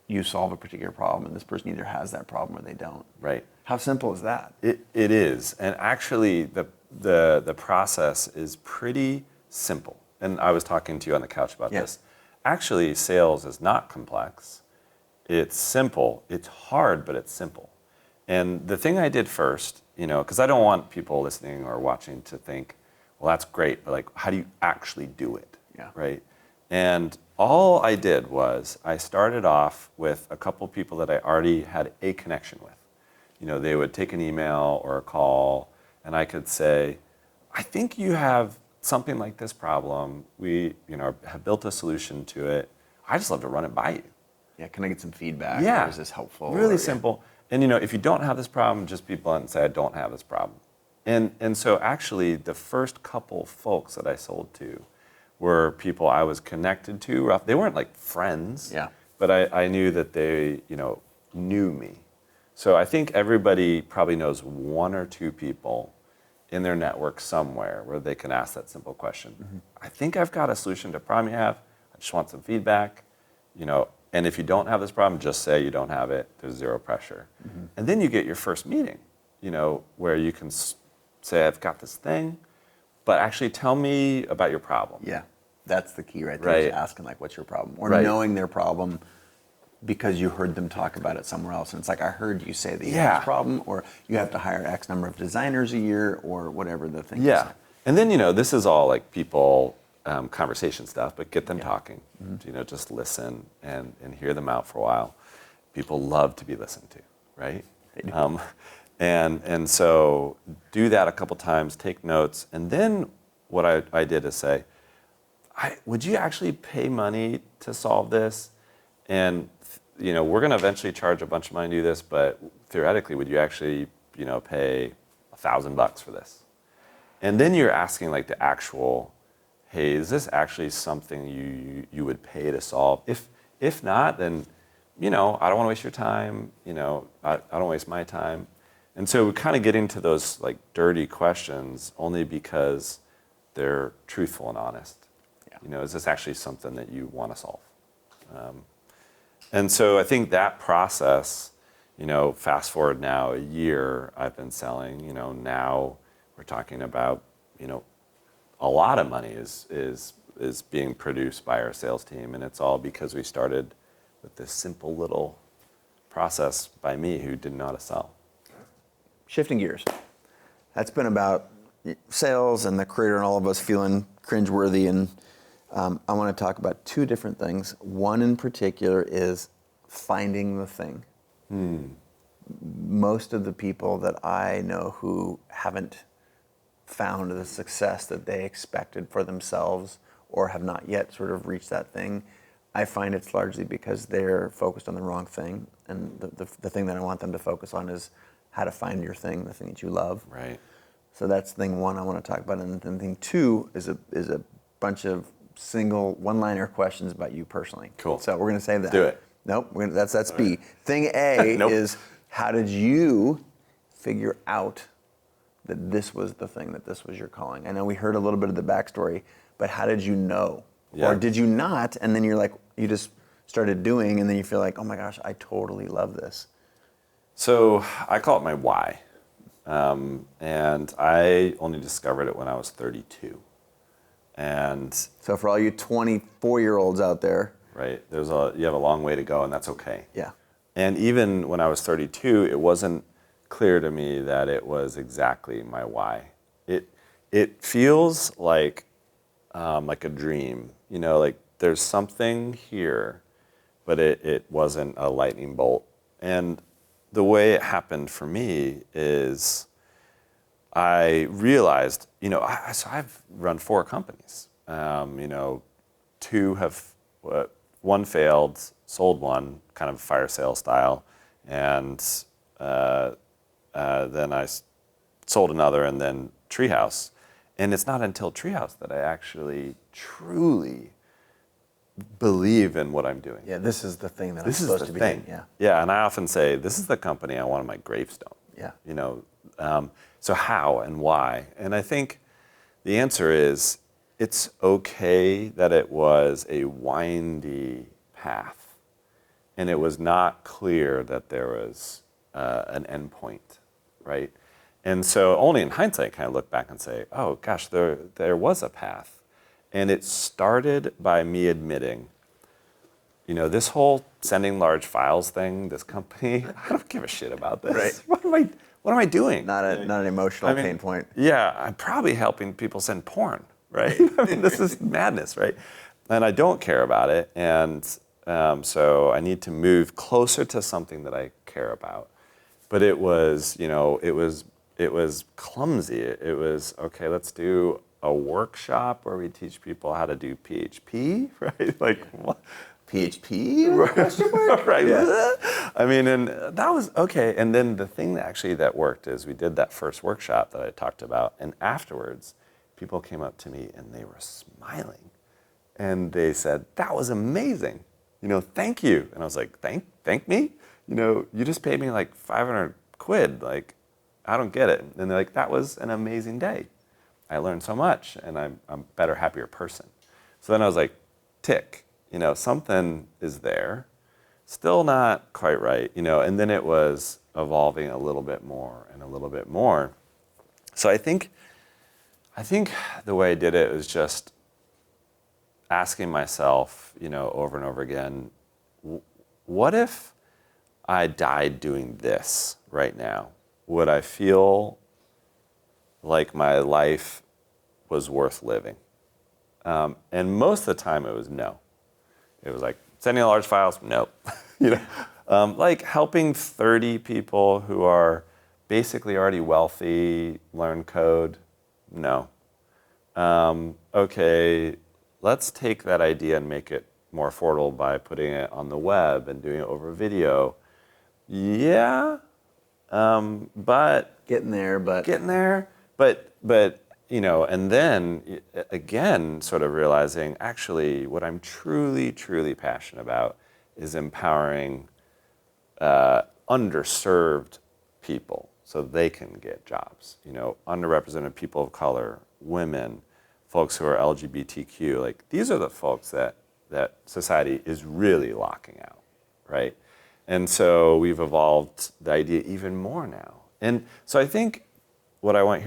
you solve a particular problem, and this person either has that problem or they don't. Right. How simple is that? It is. And actually, the process is pretty simple. And I was talking to you on the couch about Yeah. this. Actually, sales is not complex. It's simple. It's hard, but it's simple. And the thing I did first, because I don't want people listening or watching to think, well, that's great, but like, how do you actually do it? Yeah. Right? And all I did was I started off with a couple people that I already had a connection with. They would take an email or a call, and I could say, I think you have something like this problem. We, have built a solution to it. I just love to run it by you. Yeah, can I get some feedback? Yeah. Or is this helpful? Really Or- simple. And if you don't have this problem, just be blunt and say, I don't have this problem. And so actually the first couple folks that I sold to were people I was connected to. They weren't like friends, Yeah. but I knew that they, knew me. So I think everybody probably knows one or two people in their network somewhere where they can ask that simple question. Mm-hmm. I think I've got a solution to a problem you have. I just want some feedback, and if you don't have this problem, just say you don't have it. There's zero pressure. Mm-hmm. And then you get your first meeting, where you can say, I've got this thing, but actually tell me about your problem. Yeah, that's the key right there. Right. Is asking like, what's your problem? Or Right. knowing their problem because you heard them talk about it somewhere else. And it's like, I heard you say that you have Yeah. this problem, or you have to hire X number of designers a year, or whatever the thing is. Yeah. And then, this is all like people, conversation stuff, but get them talking. Mm-hmm. Just listen and hear them out for a while. People love to be listened to, right? They do. And so do that a couple times, take notes, and then what I did is say, would you actually pay money to solve this? And we're going to eventually charge a bunch of money to do this, but theoretically, would you actually pay $1,000 for this? And then you're asking like the actual, hey, is this actually something you would pay to solve? If not, then I don't want to waste your time. I don't waste my time. And so we kind of get into those like dirty questions only because they're truthful and honest. Yeah. Is this actually something that you want to solve? And so I think that process, fast forward now a year, I've been selling. Now we're talking about, a lot of money is being produced by our sales team, and it's all because we started with this simple little process by me who didn't know how to sell. Shifting gears. That's been about sales and the creator and all of us feeling cringeworthy and I want to talk about two different things. One in particular is finding the thing. Most of the people that I know who haven't found the success that they expected for themselves or have not yet sort of reached that thing, I find it's largely because they're focused on the wrong thing. And the thing that I want them to focus on is how to find your thing, the thing that you love. Right. So that's thing one I want to talk about. And then thing two is a bunch of single one-liner questions about you personally. Cool. So we're going to save that. Do it. Nope, that's B. Thing A Nope. is, how did you figure out that this was the thing, that this was your calling? I know we heard a little bit of the backstory, but how did you know? Yeah. Or did you not, and then you're like, you just started doing, and then you feel like, oh my gosh, I totally love this. So I call it my why. And I only discovered it when I was 32. And So for all you 24-year-olds out there, right, you have a long way to go, and that's okay. yeah. And even when I was 32, it wasn't clear to me that it was exactly my why. It feels like a dream, like there's something here, but it wasn't a lightning bolt. And the way it happened for me is I realized, so I've run 4 companies. Two have, one failed, sold one, kind of fire sale style, and then I sold another, and then Treehouse. And it's not until Treehouse that I actually truly believe in what I'm doing. Yeah, this is the thing that I'm This is supposed the to be thing. doing. Yeah. Yeah, and I often say, this is the company I want on my gravestone. Yeah. So how and why? And I think the answer is, it's okay that it was a windy path, and it was not clear that there was an end point, right? And so only in hindsight can I look back and say, oh gosh, there was a path. And it started by me admitting, this whole sending large files thing, this company, I don't give a shit about this. Right. What am I doing? Not an emotional pain point. Yeah, I'm probably helping people send porn, right? I mean, this is madness, right? And I don't care about it, and so I need to move closer to something that I care about. But it was, it was clumsy. It was, okay, let's do a workshop where we teach people how to do PHP, right? Like, what? PHP? Right. Yeah. I mean, and that was okay. And then the thing that worked is we did that first workshop that I talked about, and afterwards, people came up to me and they were smiling, and they said, "That was amazing. Thank you." And I was like, "Thank me? You just paid me like 500 quid. Like, I don't get it." And they're like, "That was an amazing day. I learned so much, and I'm a better, happier person." So then I was like, tick. Something is there, still not quite right, and then it was evolving a little bit more and a little bit more. So I think the way I did it was just asking myself, over and over again, what if I died doing this right now? Would I feel like my life was worth living? And most of the time it was no. It was like sending large files, nope. Like helping 30 people who are basically already wealthy learn code, no. Okay, let's take that idea and make it more affordable by putting it on the web and doing it over video. Yeah, but Getting there, but and then again, sort of realizing actually what I'm truly, truly passionate about is empowering underserved people so they can get jobs. Underrepresented people of color, women, folks who are LGBTQ. Like, these are the folks that society is really locking out, right? And so we've evolved the idea even more now. And so I think what I want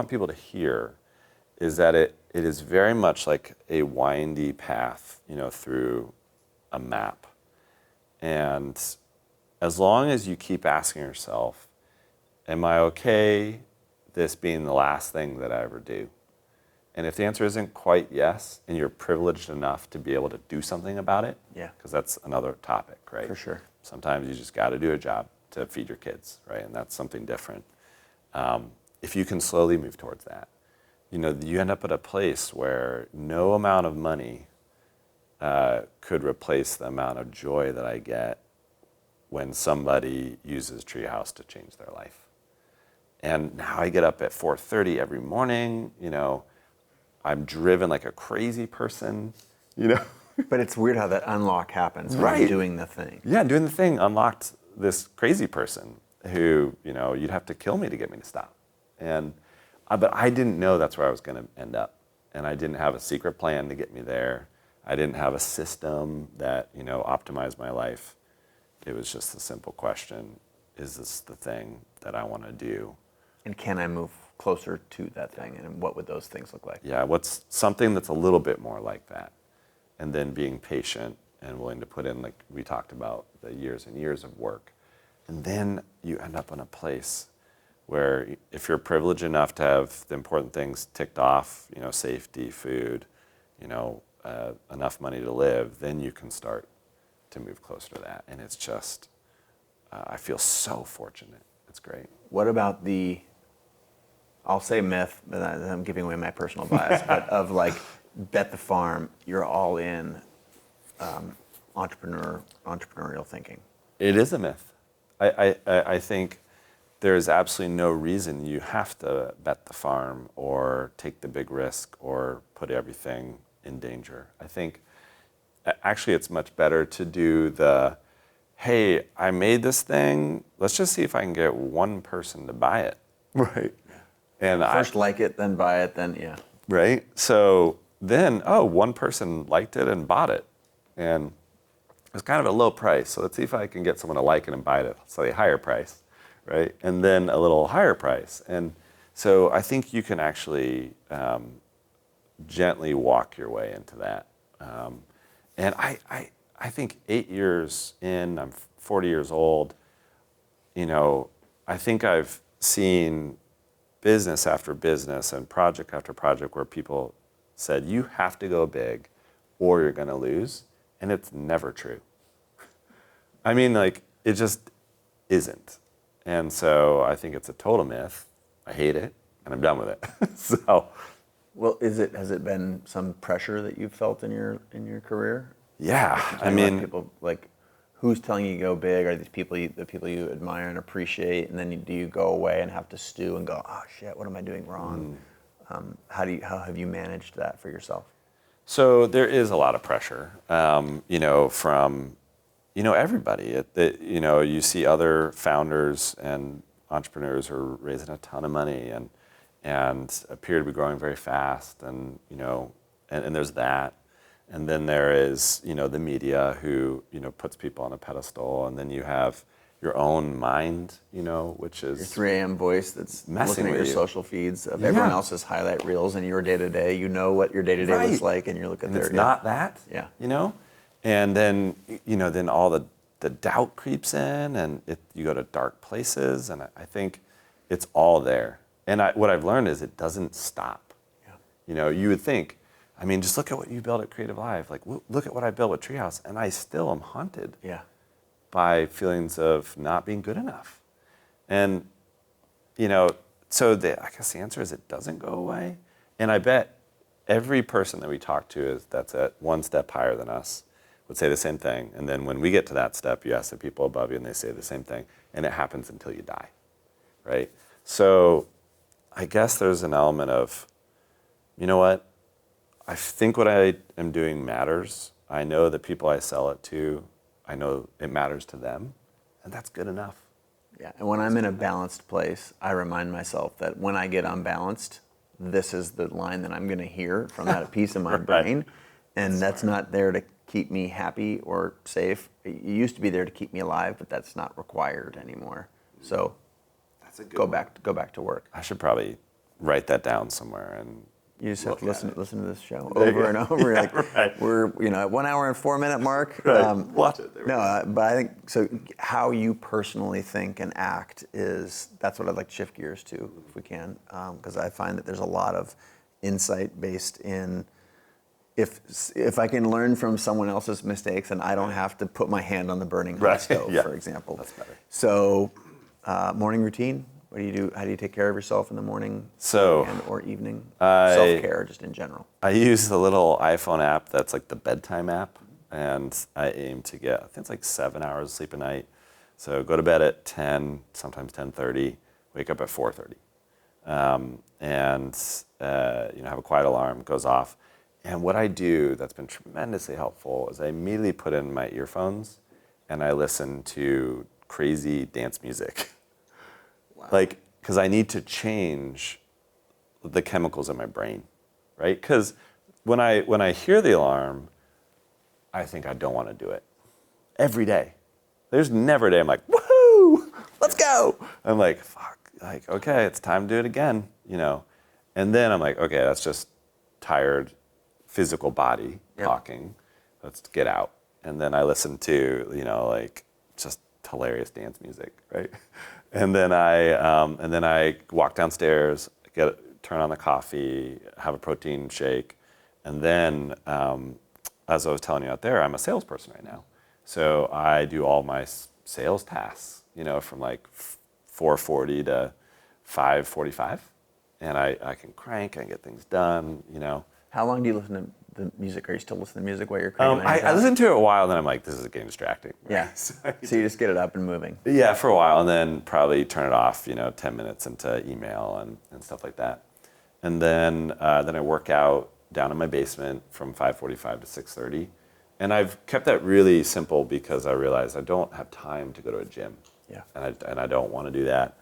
people to hear is that it is very much like a windy path, through a map. And as long as you keep asking yourself, am I okay this being the last thing that I ever do? And if the answer isn't quite yes, and you're privileged enough to be able to do something about it, Yeah. because that's another topic, right? For sure. Sometimes you just got to do a job to feed your kids, right? And that's something different. If you can slowly move towards that, you end up at a place where no amount of money could replace the amount of joy that I get when somebody uses Treehouse to change their life. And now I get up at 4:30 every morning, I'm driven like a crazy person, But it's weird how that unlock happens when Right. you're doing the thing. Yeah, doing the thing unlocked this crazy person who, you'd have to kill me to get me to stop. And but I didn't know that's where I was going to end up. And I didn't have a secret plan to get me there. I didn't have a system that, optimized my life. It was just a simple question, is this the thing that I want to do? And can I move closer to that thing? And what would those things look like? Yeah, what's something that's a little bit more like that? And then being patient and willing to put in, like we talked about, the years and years of work. And then you end up in a place where if you're privileged enough to have the important things ticked off, safety, food, enough money to live, then you can start to move closer to that. And it's just, I feel so fortunate. It's great. What about I'll say myth, but I'm giving away my personal bias, but of like bet the farm, you're all in entrepreneurial thinking. It is a myth. I think there's absolutely no reason you have to bet the farm or take the big risk or put everything in danger. I think actually it's much better to do hey, I made this thing, let's just see if I can get one person to buy it. Right. And First like it, then buy it, then yeah. Right? So then, one person liked it and bought it. And it was kind of a low price. So let's see if I can get someone to like it and buy it at a higher price, right? And then a little higher price. And so I think you can actually gently walk your way into that. And I think 8 years in, I'm 40 years old, I think I've seen business after business and project after project where people said, you have to go big or you're going to lose. And it's never true. I mean, it just isn't. And so I think it's a total myth. I hate it and I'm done with it. So. Well, has it been some pressure that you've felt in your career? Yeah. I Like mean, people who's telling you to go big? Are these the people you admire and appreciate? And then do you go away and have to stew and go, oh shit, what am I doing wrong? How have you managed that for yourself? So there is a lot of pressure, from everybody. You see other founders and entrepreneurs who are raising a ton of money and appear to be growing very fast, and there's that. And then there is, the media who, puts people on a pedestal. And then you have your own mind, which is... Your 3 a.m. voice that's messing looking at with your you. social feeds of everyone else's highlight reels and your day-to-day. You know what your day-to-day looks like, and you're looking and there. it's not that, Yeah. And then, then all the doubt creeps in, and you go to dark places. And I think it's all there. And what I've learned is it doesn't stop. Yeah. You would think, just look at what you built at Creative Live. Look at what I built with Treehouse, and I still am haunted by feelings of not being good enough. And, so I guess the answer is it doesn't go away. And I bet every person that we talk to that's at one step higher than us would say the same thing. And then when we get to that step, you ask the people above you, and they say the same thing. And it happens until you die, right? So I guess there's an element of, you know what? I think what I am doing matters. I know the people I sell it to, I know it matters to them, and that's good enough. Yeah, and when I'm in a balanced place, I remind myself that when I get unbalanced, this is the line that I'm going to hear from that piece of my brain, and that's not there to keep me happy or safe. It used to be there to keep me alive, but that's not required anymore. So That's a good go one. back to work. I should probably write that down somewhere and You just have to listen to this show There you over go. and over. Yeah, Like right. we're at 1 hour and 4 minute mark. Right. Watch it. There we go. But I think so. How you personally think and act that's what I'd like to shift gears to, if we can, because I find that there's a lot of insight based in if I can learn from someone else's mistakes and I don't have to put my hand on the burning hot Right. stove, Yeah. for example. That's better. So, morning routine. What do you do? How do you take care of yourself in the morning or evening? Self-care, just in general. I use the little iPhone app that's like the bedtime app, and I aim to get, I think it's like 7 hours of sleep a night. So go to bed at 10, sometimes 10:30, wake up at 4:30. Have a quiet alarm, goes off. And what I do that's been tremendously helpful is I immediately put in my earphones and I listen to crazy dance music. Wow. Like, because I need to change the chemicals in my brain, right? Because when I hear the alarm, I think I don't want to do it. Every day. There's never a day I'm like, woohoo, let's go. I'm like, fuck, like, okay, it's time to do it again, And then I'm like, okay, that's just tired physical body talking. Let's get out. And then I listen to, like just hilarious dance music, right? And then I walk downstairs, turn on the coffee, have a protein shake, and then as I was telling you out there, I'm a salesperson right now, so I do all my sales tasks, from like 4:40 to 5:45, and I can crank and get things done, How long do you listen to the music? Are you still listening to music while you're cranking? I listen to it a while, then I'm like, this is getting distracting. Right? Yeah. So you just get it up and moving. Yeah, for a while, and then probably turn it off, 10 minutes into email and stuff like that. And then I work out down in my basement from 5:45 to 6:30. And I've kept that really simple because I realize I don't have time to go to a gym. Yeah. And I don't want to do that.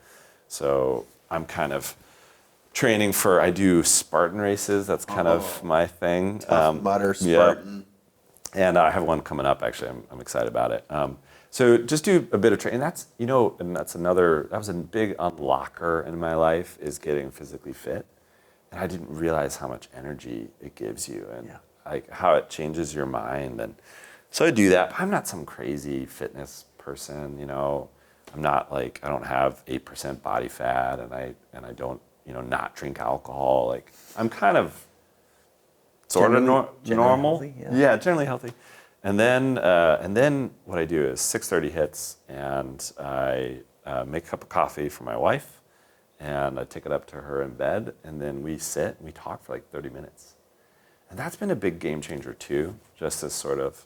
So I'm kind of training I do Spartan races. That's kind of my thing. Tough Mudder Spartan. Yeah. And I have one coming up, actually. I'm excited about it. So just do a bit of training. That was a big unlocker in my life, is getting physically fit. And I didn't realize how much energy it gives you and like how it changes your mind. And so I do that. But I'm not some crazy fitness person, I'm not like, I don't have 8% body fat, and I don't, not drink alcohol. Like, I'm kind of sort of normal. Healthy, Generally healthy. And then what I do is 6:30 hits, and I make a cup of coffee for my wife, and I take it up to her in bed, and then we sit and we talk for like 30 minutes. And that's been a big game changer too, just as sort of,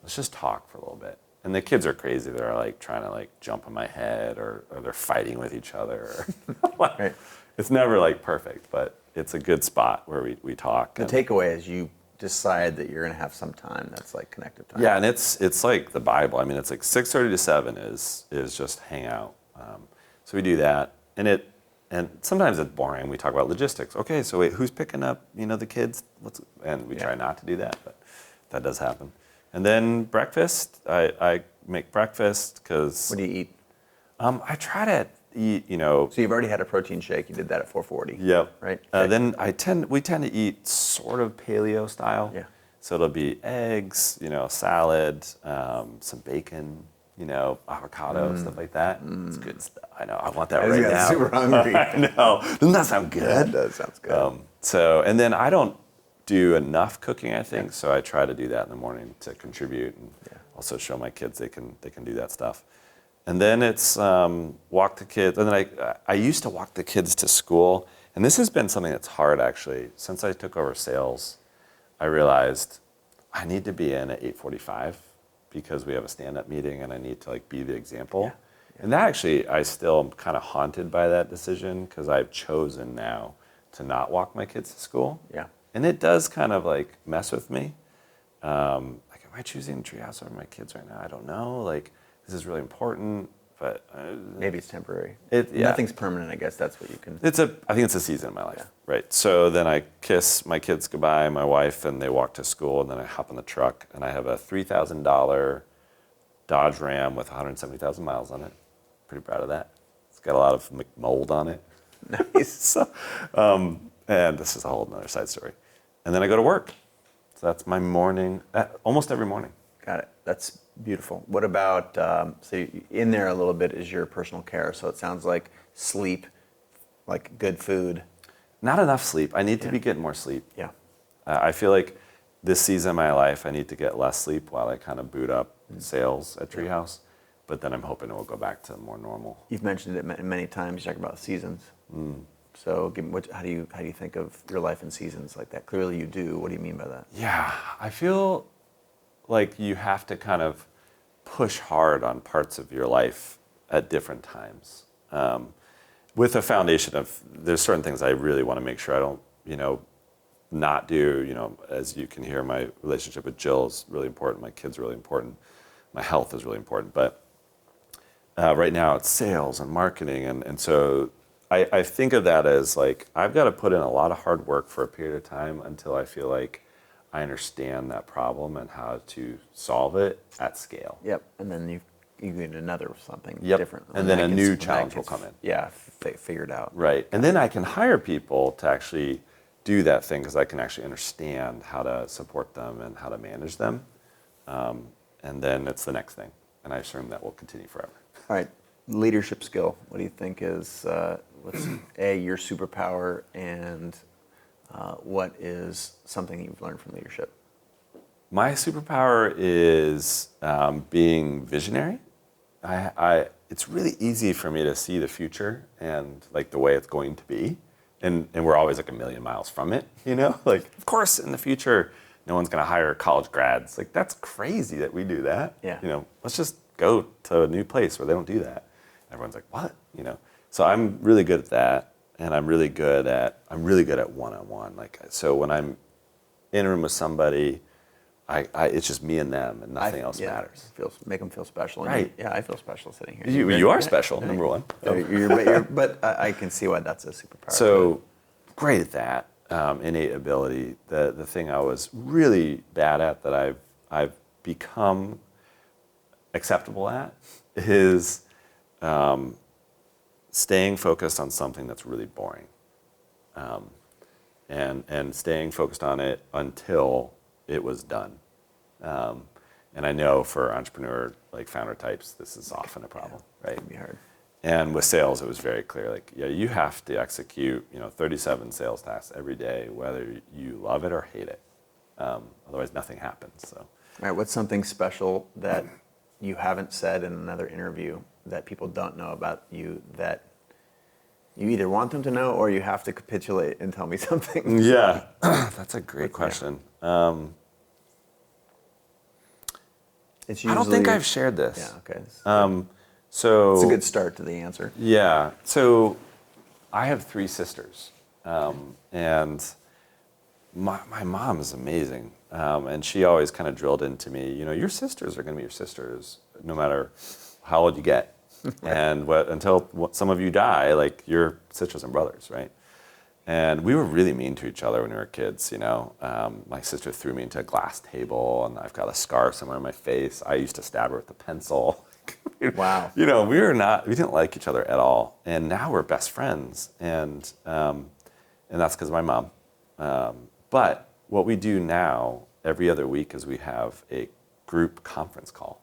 let's just talk for a little bit. And the kids are crazy. They're like trying to like jump on my head, or they're fighting with each other. Right. It's never like perfect, but it's a good spot where we talk. The takeaway is you decide that you're going to have some time that's like connected time. Yeah, and it's like the Bible. I mean, it's like 6:30 to 7 is just hang out. So we do that, and sometimes it's boring. We talk about logistics. Okay, so wait, who's picking up, the kids? And we try not to do that, but that does happen. And then breakfast, I make breakfast because... What do you eat? I try to eat, So you've already had a protein shake. You did that at 4:40. Yep. Right. Then we tend to eat sort of paleo style. Yeah. So it'll be eggs, salad, some bacon, avocado, stuff like that. It's good stuff. I know. I want that right now. Super hungry. I know. Doesn't that sound good? That does sound good. And then I don't do enough cooking, I think. So I try to do that in the morning to contribute, and also show my kids they can do that stuff. And then it's walk the kids. And then I used to walk the kids to school. And this has been something that's hard, actually. Since I took over sales, I realized I need to be in at 8:45 because we have a stand-up meeting and I need to like be the example. Yeah. Yeah. And that actually, I still am kind of haunted by that decision because I've chosen now to not walk my kids to school. Yeah. And it does kind of like mess with me. Like, am I choosing Treehouse over my kids right now? I don't know. Like, this is really important, but maybe it's temporary. Nothing's permanent. I guess that's what you can. I think it's a season in my life, right? So then I kiss my kids goodbye, my wife, and they walk to school, and then I hop in the truck, and I have a $3,000 Dodge Ram with 170,000 miles on it. Pretty proud of that. It's got a lot of mold on it. Nice. And this is a whole other side story. And then I go to work. So that's my morning, almost every morning. Got it. That's beautiful. What about, so in there a little bit is your personal care. So it sounds like sleep, like good food. not enough sleep. I need to Yeah. be getting more sleep. Yeah. I feel like this season of my life, I need to get less sleep while I kind of boot up sales at Treehouse. But then I'm hoping it will go back to more normal. You've mentioned it many times. You talk about seasons. So, how do you think of your life in seasons like that? Clearly, you do. What do you mean by that? Yeah, I feel like you have to kind of push hard on parts of your life at different times. With a foundation of, there's certain things I really want to make sure I don't, not do. As you can hear, my relationship with Jill is really important. My kids are really important. My health is really important. But right now it's sales and marketing. And so I think of that as like, I've got to put in a lot of hard work for a period of time until I feel like I understand that problem and how to solve it at scale. Yep. And then you get another something Yep. different. And then a new when challenge will gets, come in. Yeah, figured out. Right. And then I can hire people to actually do that thing because I can actually understand how to support them and how to manage them. And then it's the next thing. And I assume that will continue forever. All right. Leadership skill. What do you think is what's your superpower, and what is something you've learned from leadership? My superpower is being visionary. It's really easy for me to see the future and like the way it's going to be. And we're always like a million miles from it, Like, of course, in the future, no one's going to hire college grads. Like, that's crazy that we do that. Yeah. Let's just go to a new place where they don't do that. Everyone's like, what? So I'm really good at that. And I'm really good at one-on-one. Like, so when I'm in a room with somebody, it's just me and them, and nothing else matters. Make them feel special. And Right. I feel special sitting here. You are special, number one. But I can see why that's a superpower. So great at that, innate ability. The thing I was really bad at that I've become acceptable at is staying focused on something that's really boring, and staying focused on it until it was done. And I know for entrepreneur, like founder types, this is often a problem, right? It'd be hard. And with sales, it was very clear, like, you have to execute, 37 sales tasks every day, whether you love it or hate it. Otherwise, nothing happens. So, All right. What's something special that you haven't said in another interview that people don't know about you that you either want them to know or you have to capitulate and tell me something? yeah, that's a great question. It's I don't think I've shared this. Yeah. Okay. So It's a good start to the answer. Yeah. So I have 3 sisters, and my mom is amazing, and she always kind of drilled into me, your sisters are going to be your sisters, no matter how old you get, and until some of you die, like your sisters and brothers, right? And we were really mean to each other when we were kids, My sister threw me into a glass table, and I've got a scar somewhere on my face. I used to stab her with a pencil. Wow. We didn't like each other at all. And now we're best friends. And that's because of my mom. But what we do now every other week is we have a group conference call.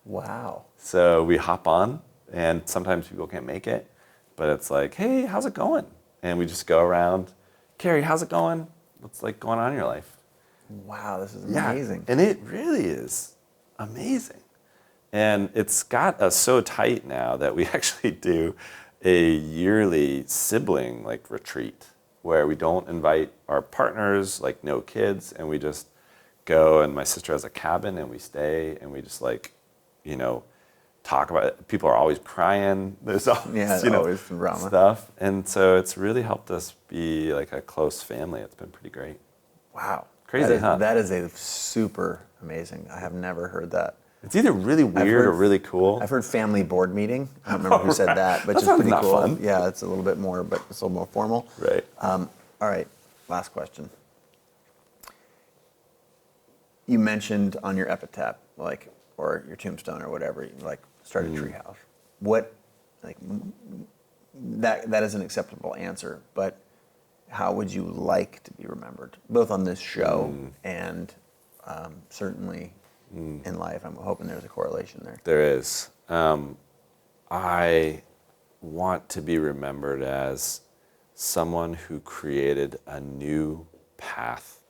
Wow. So we hop on, and sometimes people can't make it, but it's like, hey, how's it going? And we just go around, Carrie, how's it going? What's like going on in your life? Wow, this is amazing. And it really is amazing. And it's got us so tight now that we actually do a yearly sibling like retreat where we don't invite our partners, like no kids, and we just go, and my sister has a cabin, and we stay, and we just talk about it. People are always crying. There's always, always some drama. Stuff. And so it's really helped us be like a close family. It's been pretty great. Wow. Crazy, huh? That is a super amazing. I have never heard that. It's either really weird or really cool. I've heard family board meeting. I don't remember who said that, but That it's sounds pretty not cool. fun. Yeah, it's a little bit more, but it's a little more formal. Right. All right, last question. You mentioned on your epitaph, or your tombstone or whatever, you started Treehouse. What, that is an acceptable answer, but how would you like to be remembered, both on this show and certainly in life? I'm hoping there's a correlation there. There is. I want to be remembered as someone who created a new path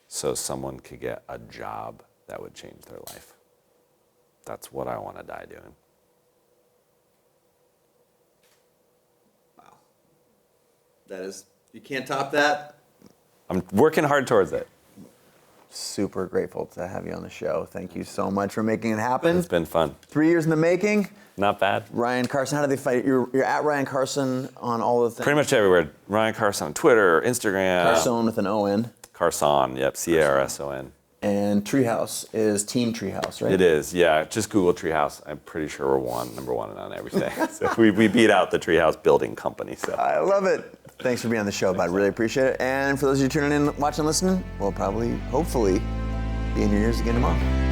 so someone could get a job that would change their life. That's what I want to die doing. Wow. That is, you can't top that. I'm working hard towards it. Super grateful to have you on the show. Thank you so much for making it happen. It's been fun. 3 years in the making. Not bad. Ryan Carson, how do they find you? You're at Ryan Carson on all the things. Pretty much everywhere. Ryan Carson on Twitter, Instagram. Carson with an O-N. Carson, yep, Carson. And Treehouse is Team Treehouse, right? It is, yeah. Just Google Treehouse. I'm pretty sure we're number one on everything. So we beat out the Treehouse building company. So I love it. Thanks for being on the show, bud. Really appreciate it. And for those of you tuning in, watching, listening, we'll probably, hopefully, be in your ears again tomorrow.